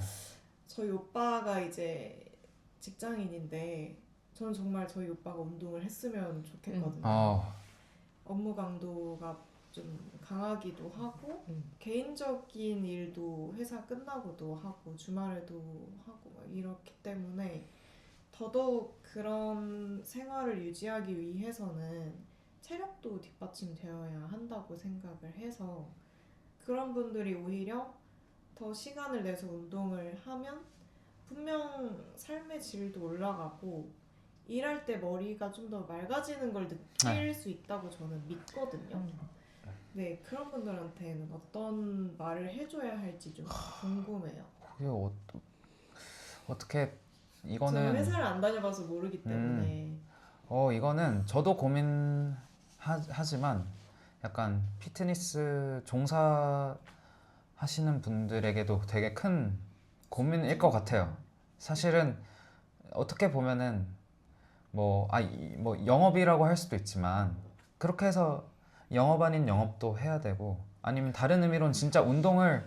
저희 오빠가 이제 직장인인데 저는 정말 저희 오빠가 운동을 했으면 좋겠거든요. 업무 강도가 좀 강하기도 하고 개인적인 일도 회사 끝나고도 하고 주말에도 하고 막 이렇기 때문에 더더욱 그런 생활을 유지하기 위해서는 체력도 뒷받침되어야 한다고 생각을 해서 그런 분들이 오히려 더 시간을 내서 운동을 하면 분명 삶의 질도 올라가고 일할 때 머리가 좀 더 맑아지는 걸 느낄 수 있다고 저는 믿거든요. 네, 그런 분들한테는 어떤 말을 해줘야 할지 좀 궁금해요. 그게 어떻게 저는 이거는 회사를 안 다녀봐서 모르기 때문에 이거는 저도 고민하지만 약간 피트니스 종사하시는 분들에게도 되게 큰 고민일 것 같아요. 사실은 어떻게 보면은 뭐 영업이라고 할 수도 있지만 그렇게 해서 영업 아닌 영업도 해야 되고 아니면 다른 의미로는 진짜 운동을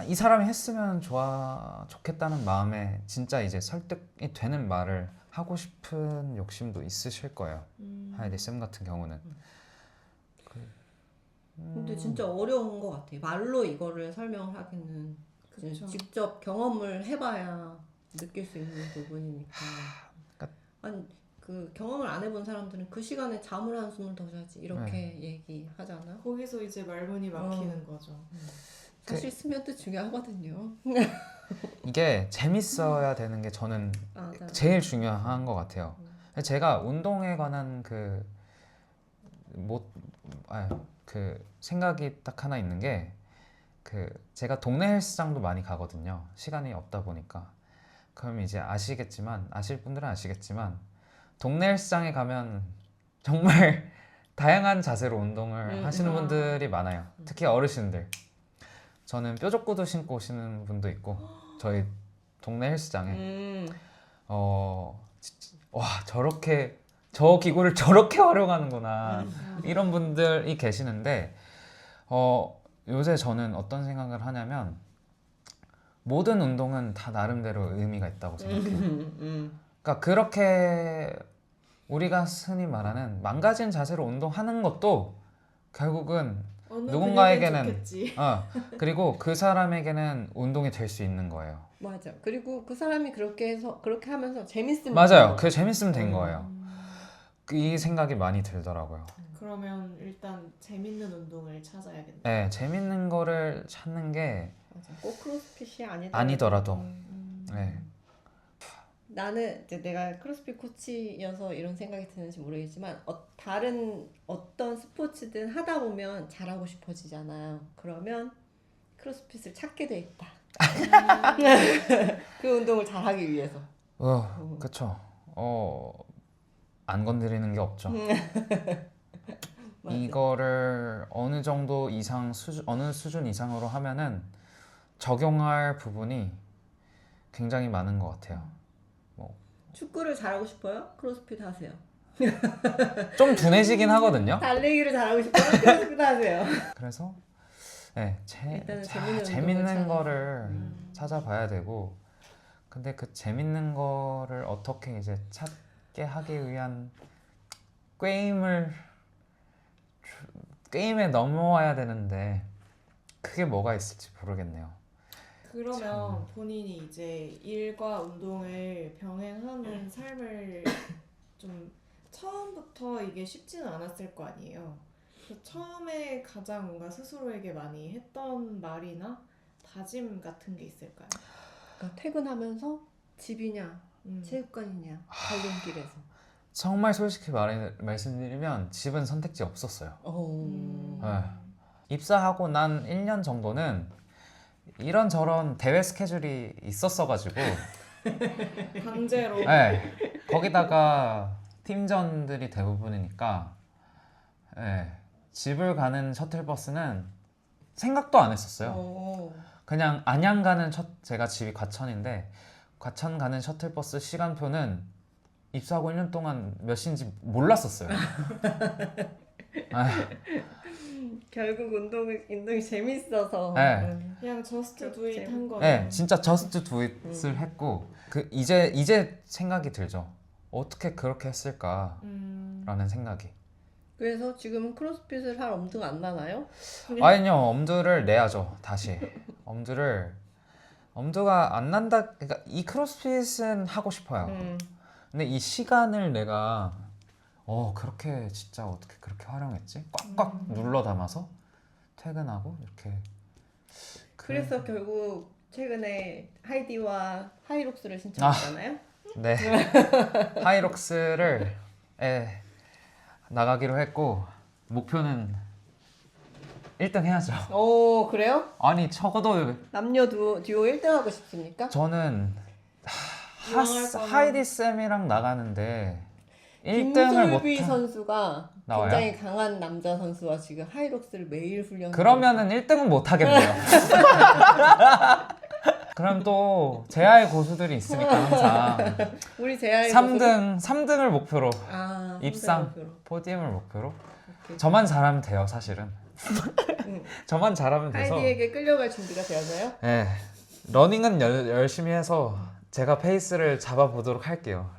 이 사람이 했으면 좋겠다는 마음에 진짜 이제 설득이 되는 말을 하고 싶은 욕심도 있으실 거예요. 하이디 쌤 같은 경우는. 근데 진짜 어려운 것 같아. 말로 이거를 설명하기는 그쵸. 직접 경험을 해봐야 느낄 수 있는 부분이니까. 아니 그 경험을 안 해본 사람들은 그 시간에 잠을 한숨을 더 자지 이렇게 얘기하잖아. 거기서 이제 말문이 막히는 거죠. 사실 수면도 중요하거든요. 이게 재밌어야 되는 게 저는 제일 중요한 것 같아요. 제가 운동에 관한 그 생각이 딱 하나 있는 게 제가 동네 헬스장도 많이 가거든요. 시간이 없다 보니까. 그럼 이제 아실 분들은 아시겠지만 동네 헬스장에 가면 정말 다양한 자세로 운동을 하시는 분들이 많아요. 특히 어르신들. 저는 뾰족구도 신고 오시는 분도 있고 저희 동네 헬스장에 와 저렇게 저 기구를 저렇게 활용하는구나 이런 분들이 계시는데 요새 저는 어떤 생각을 하냐면 모든 운동은 다 나름대로 의미가 있다고 생각해요. 그러니까 그렇게 우리가 흔히 망가진 자세로 운동하는 것도 결국은 누군가에게는 그리고 그 사람에게는 운동이 될 수 있는 거예요. 맞아. 그리고 그 사람이 그렇게 하면서 재밌으면 맞아요. 그게 재밌으면 된 거예요. 이 생각이 많이 들더라고요. 그러면 일단 재밌는 운동을 찾아야겠네요. 네, 재밌는 거를 찾는 게 맞아. 꼭 크로스핏이 아니더라도. 네. 나는 이제 내가 크로스핏 코치여서 이런 생각이 드는지 모르겠지만 다른 어떤 스포츠든 하다 보면 잘하고 싶어지잖아요. 그러면 크로스핏을 찾게 돼 있다. 그 운동을 잘하기 위해서. 그쵸. 안 건드리는 게 없죠. 이거를 어느 정도 어느 수준 이상으로 하면은 적용할 부분이 굉장히 많은 것 같아요. 축구를 잘하고 싶어요? 크로스핏 하세요. 좀 둔해지긴 하거든요. 달리기를 잘하고 싶어요? 크로스핏 하세요. 그래서 네, 일단은 재밌는 거를 찾아봐야 되고 근데 그 재밌는 거를 어떻게 이제 찾게 하기 위한 게임에 넘어와야 되는데 그게 뭐가 있을지 모르겠네요. 그러면 본인이 이제 일과 운동을 병행하는 삶을 좀 처음부터 이게 쉽지는 않았을 거 아니에요. 그래서 처음에 가장 뭔가 스스로에게 많이 했던 말이나 다짐 같은 게 있을까요? 그러니까 퇴근하면서 집이냐 체육관이냐 갈림길에서. 정말 솔직히 말씀드리면 집은 선택지 없었어요. 네. 입사하고 난 1년 정도는 이런저런 대회 스케줄이 있었어가지고 강제로 네. 거기다가 팀전들이 대부분이니까 네. 집을 가는 셔틀버스는 생각도 안 했었어요. 그냥 안양 가는 제가 집이 과천인데 과천 가는 셔틀버스 시간표는 입사하고 1년 동안 몇 시인지 몰랐었어요. 결국 운동이 재밌어서. 네. 그냥 저스트 그렇죠. 두잇 한 거예요. 네, 진짜 저스트 두잇을 했고 그 이제 생각이 들죠. 어떻게 그렇게 했을까라는 생각이. 그래서 지금 크로스핏을 할 엄두가 안 나나요? 아니요, 엄두를 내야죠. 다시 엄두가 안 난다. 그러니까 이 크로스핏은 하고 싶어요. 근데 이 시간을 내가 그렇게 진짜 어떻게 그렇게 활용했지? 꽉꽉 눌러 담아서 퇴근하고 이렇게. 그래서 결국 최근에 하이디와 하이록스를 신청했잖아요. 네. 하이록스를 나가기로 했고 목표는 1등 해야죠. 오, 그래요? 아니 적어도 남녀 듀오 1등 하고 싶습니까? 저는 이왕할 거면- 하이디 쌤이랑 나가는데 1등을 김솔비 못 선수가 나와요? 굉장히 강한 남자 선수와 지금 하이록스를 매일 훈련. 그러면은 1등은 못 하겠네요. 그럼 또 제아의 고수들이 있으니까 항상 우리 제아의 3등을 목표로 입상. 목표로. 포디움을 목표로 오케이. 저만 잘하면 돼요 사실은. 저만 잘하면 돼서 하이디에게 끌려갈 준비가 되었나요? 네, 러닝은 열심히 해서 제가 페이스를 잡아보도록 할게요.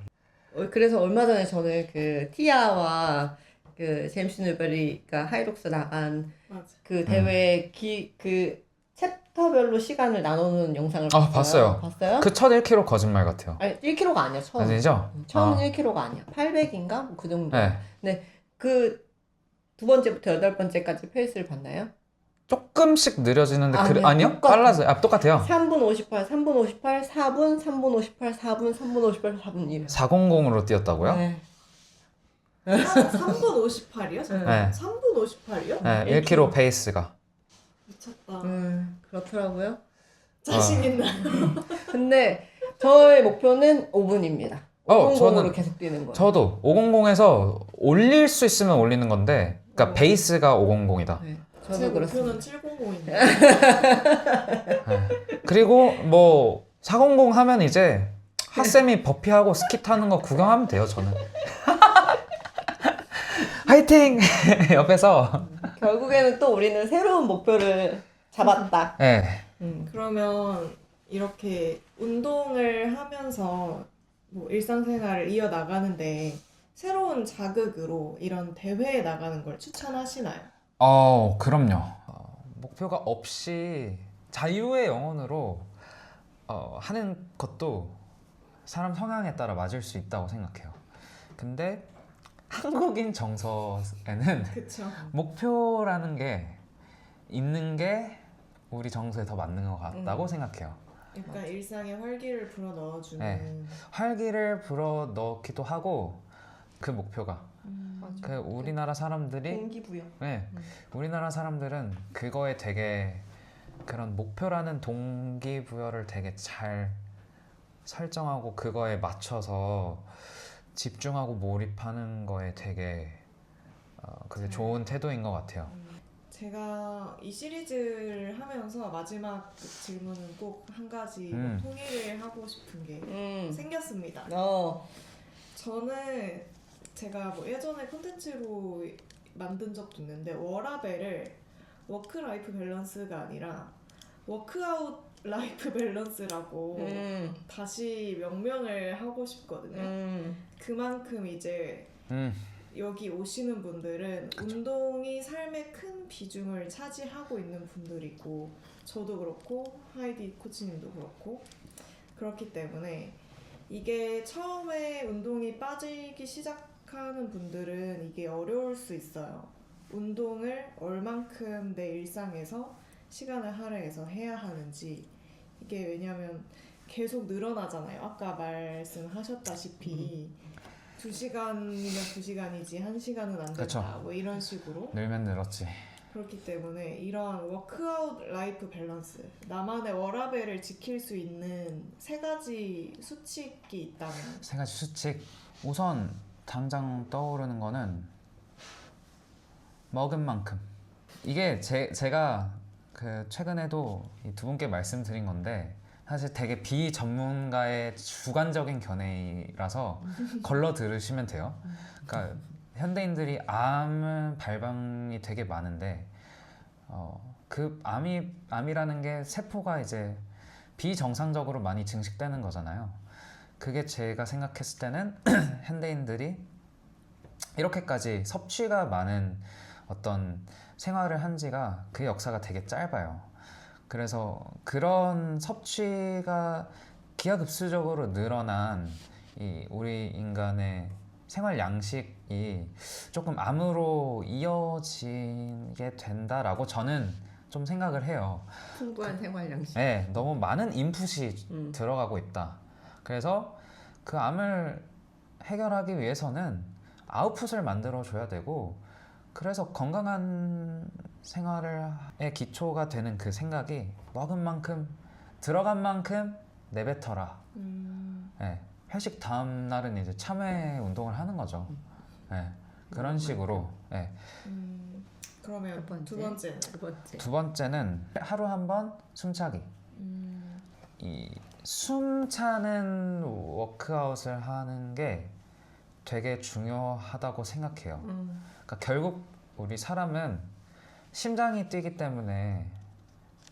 그래서 얼마 전에 저는 그 티아와 그 제임스 뉴베리가 하이록스 나간 맞아. 그 대회 그 챕터별로 시간을 나누는 영상을 봤어요. 봤어요. 봤어요? 그 첫 1km 거짓말 같아요. 아니 1kg가 아니야 처음. 아니죠? 처음은 1kg가 아니야. 800인가 뭐 그 정도. 네. 그 두 번째부터 여덟 번째까지 페이스를 봤나요? 조금씩 느려지는데 네, 아니요? 똑같아요. 빨라져요. 똑같아요. 3분 58, 3분 58, 4분, 3분 58, 4분, 3분 58, 4분 1. 400으로 뛰었다고요? 네. 3분 58이요? 네. 3분 58이요? 네, 1km 페이스가. 미쳤다. 그렇더라고요. 자신 있나? 근데 저의 목표는 5분입니다. 5분으로 저는 계속 뛰는 거예요. 저도 500에서 올릴 수 있으면 올리는 건데, 그러니까 베이스가 500이다. 네, 제 저도 목표는 그렇습니다. 700인데. 그리고 뭐 400 하면 이제 핫쌤이 버피하고 스키 타는 거 구경하면 돼요. 저는. 화이팅! 옆에서. 결국에는 또 우리는 새로운 목표를 잡았다. 네. 그러면 이렇게 운동을 하면서 뭐 일상생활을 이어나가는데 새로운 자극으로 이런 대회에 나가는 걸 추천하시나요? 그럼요. 목표가 없이 자유의 영혼으로 하는 것도 사람 성향에 따라 맞을 수 있다고 생각해요. 근데 한국인 정서에는 그쵸. 목표라는 게 있는 게 우리 정서에 더 맞는 것 같다고 생각해요. 약간 일상에 활기를 불어 넣어주는. 네. 활기를 불어 넣기도 하고 그 목표가 맞아. 그 우리나라 사람들이 동기부여. 네, 우리나라 사람들은 그거에 되게 그런 목표라는 동기부여를 되게 잘 설정하고 그거에 맞춰서 집중하고 몰입하는 거에 되게 그게 좋은 태도인 것 같아요. 제가 이 시리즈를 하면서 마지막 질문은 꼭 한 가지 통일을 하고 싶은 게 생겼습니다. 저는 제가 뭐 예전에 콘텐츠로 만든 적도 있는데 워라벨을 워크라이프 밸런스가 아니라 워크아웃 라이프 밸런스라고 다시 명명을 하고 싶거든요. 그만큼 이제 여기 오시는 분들은 그쵸. 운동이 삶의 큰 비중을 차지하고 있는 분들이고 저도 그렇고 하이디 코치님도 그렇고 그렇기 때문에 이게 처음에 운동이 빠지기 시작하는 분들은 이게 어려울 수 있어요. 운동을 얼만큼 내 일상에서 시간을 할애해서 해야 하는지 이게 왜냐면 계속 늘어나잖아요. 아까 말씀하셨다시피 2시간이면 2시간이지 1시간은 안 된다. 그쵸. 뭐 이런 식으로. 늘면 늘었지. 그렇기 때문에 이런 워크아웃 라이프 밸런스 나만의 워라밸을 지킬 수 있는 3가지 수칙이 있다면 세 가지 수칙. 우선 당장 떠오르는 거는 먹은 만큼. 이게 제가 그 최근에도 이 두 분께 말씀드린 건데 사실 되게 비전문가의 주관적인 견해라서 걸러 들으시면 돼요. 그러니까 현대인들이 암 발병이 되게 많은데 그 암이라는 게 세포가 이제 비정상적으로 많이 증식되는 거잖아요. 그게 제가 생각했을 때는 현대인들이 이렇게까지 섭취가 많은 어떤 생활을 한 지가 그 역사가 되게 짧아요. 그래서 그런 섭취가 기하급수적으로 늘어난 이 우리 인간의 생활 양식이 조금 암으로 이어지게 된다라고 저는 좀 생각을 해요. 풍부한 생활 양식. 네, 너무 많은 인풋이 들어가고 있다. 그래서 그 암을 해결하기 위해서는 아웃풋을 만들어 줘야 되고, 그래서 건강한 생활의 기초가 되는 그 생각이 먹은 만큼 들어간 만큼 내뱉어라. 네, 회식 다음 날은 이제 참회 운동을 하는 거죠. 네, 그런 식으로. 네. 그러면 두 번째. 두 번째는 두 번째는 하루 한 번 숨차기. 이 숨차는 워크아웃을 하는 게 되게 중요하다고 생각해요. 그러니까 결국 우리 사람은 심장이 뛰기 때문에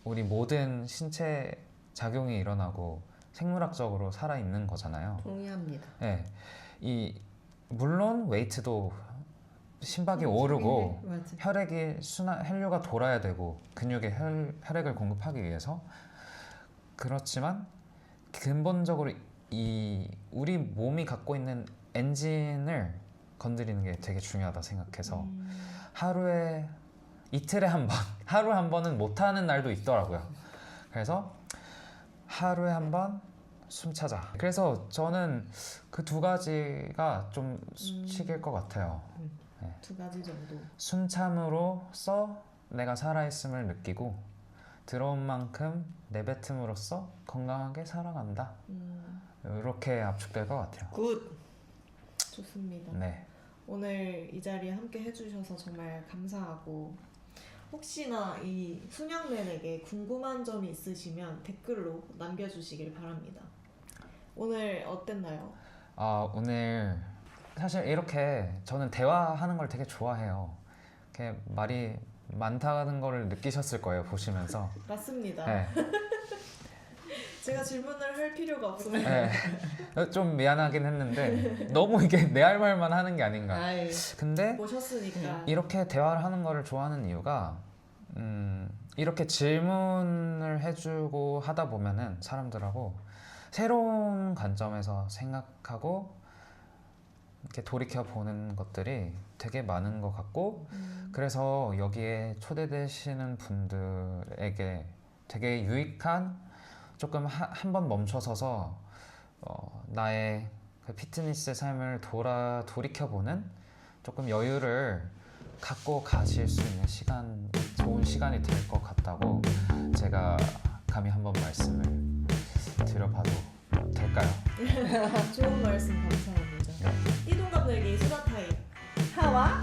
우리 모든 신체 작용이 일어나고 생물학적으로 살아 있는 거잖아요. 동의합니다. 네, 물론 웨이트도 심박이 오르고 맞아. 혈류가 돌아야 되고 근육에 혈액을 공급하기 위해서. 그렇지만 근본적으로 우리 몸이 갖고 있는 엔진을 건드리는 게 되게 중요하다 생각해서 이틀에 한 번, 하루 한 번은 못하는 날도 있더라고요. 그래서 하루에 한 번 숨차자. 그래서 저는 그 두 가지가 좀 수칙일 것 같아요. 네. 두 가지 정도. 숨참으로써 내가 살아있음을 느끼고 들어온 만큼 내뱉음으로써 건강하게 살아간다. 이렇게 압축될 것 같아요. 굿. 좋습니다. 네. 오늘 이 자리에 함께 해주셔서 정말 감사하고, 혹시나 이 순양맨에게 궁금한 점이 있으시면 댓글로 남겨주시길 바랍니다. 오늘 어땠나요? 오늘 사실 이렇게 저는 대화하는 걸 되게 좋아해요. 이렇게 말이 많다는 걸 느끼셨을 거예요, 보시면서. 맞습니다. 네. 제가 질문을 할 필요가 없습니다. 네. 좀 미안하긴 했는데 너무 이게 내 할 말만 하는 게 아닌가. 아이. 근데 모셨으니까. 이렇게 대화를 하는 거를 좋아하는 이유가 이렇게 질문을 해주고 하다 보면은 사람들하고 새로운 관점에서 생각하고 이렇게 돌이켜 보는 것들이 되게 많은 것 같고, 그래서 여기에 초대되시는 분들에게 되게 유익한, 조금 한 번 멈춰서서 나의 그 피트니스의 삶을 돌이켜보는 조금 여유를 갖고 가실 수 있는 좋은 시간이 될 것 같다고 제가 감히 한번 말씀을 드려봐도 될까요? 좋은 말씀 감사합니다. 띠동갑들에게 수다 타임. 하와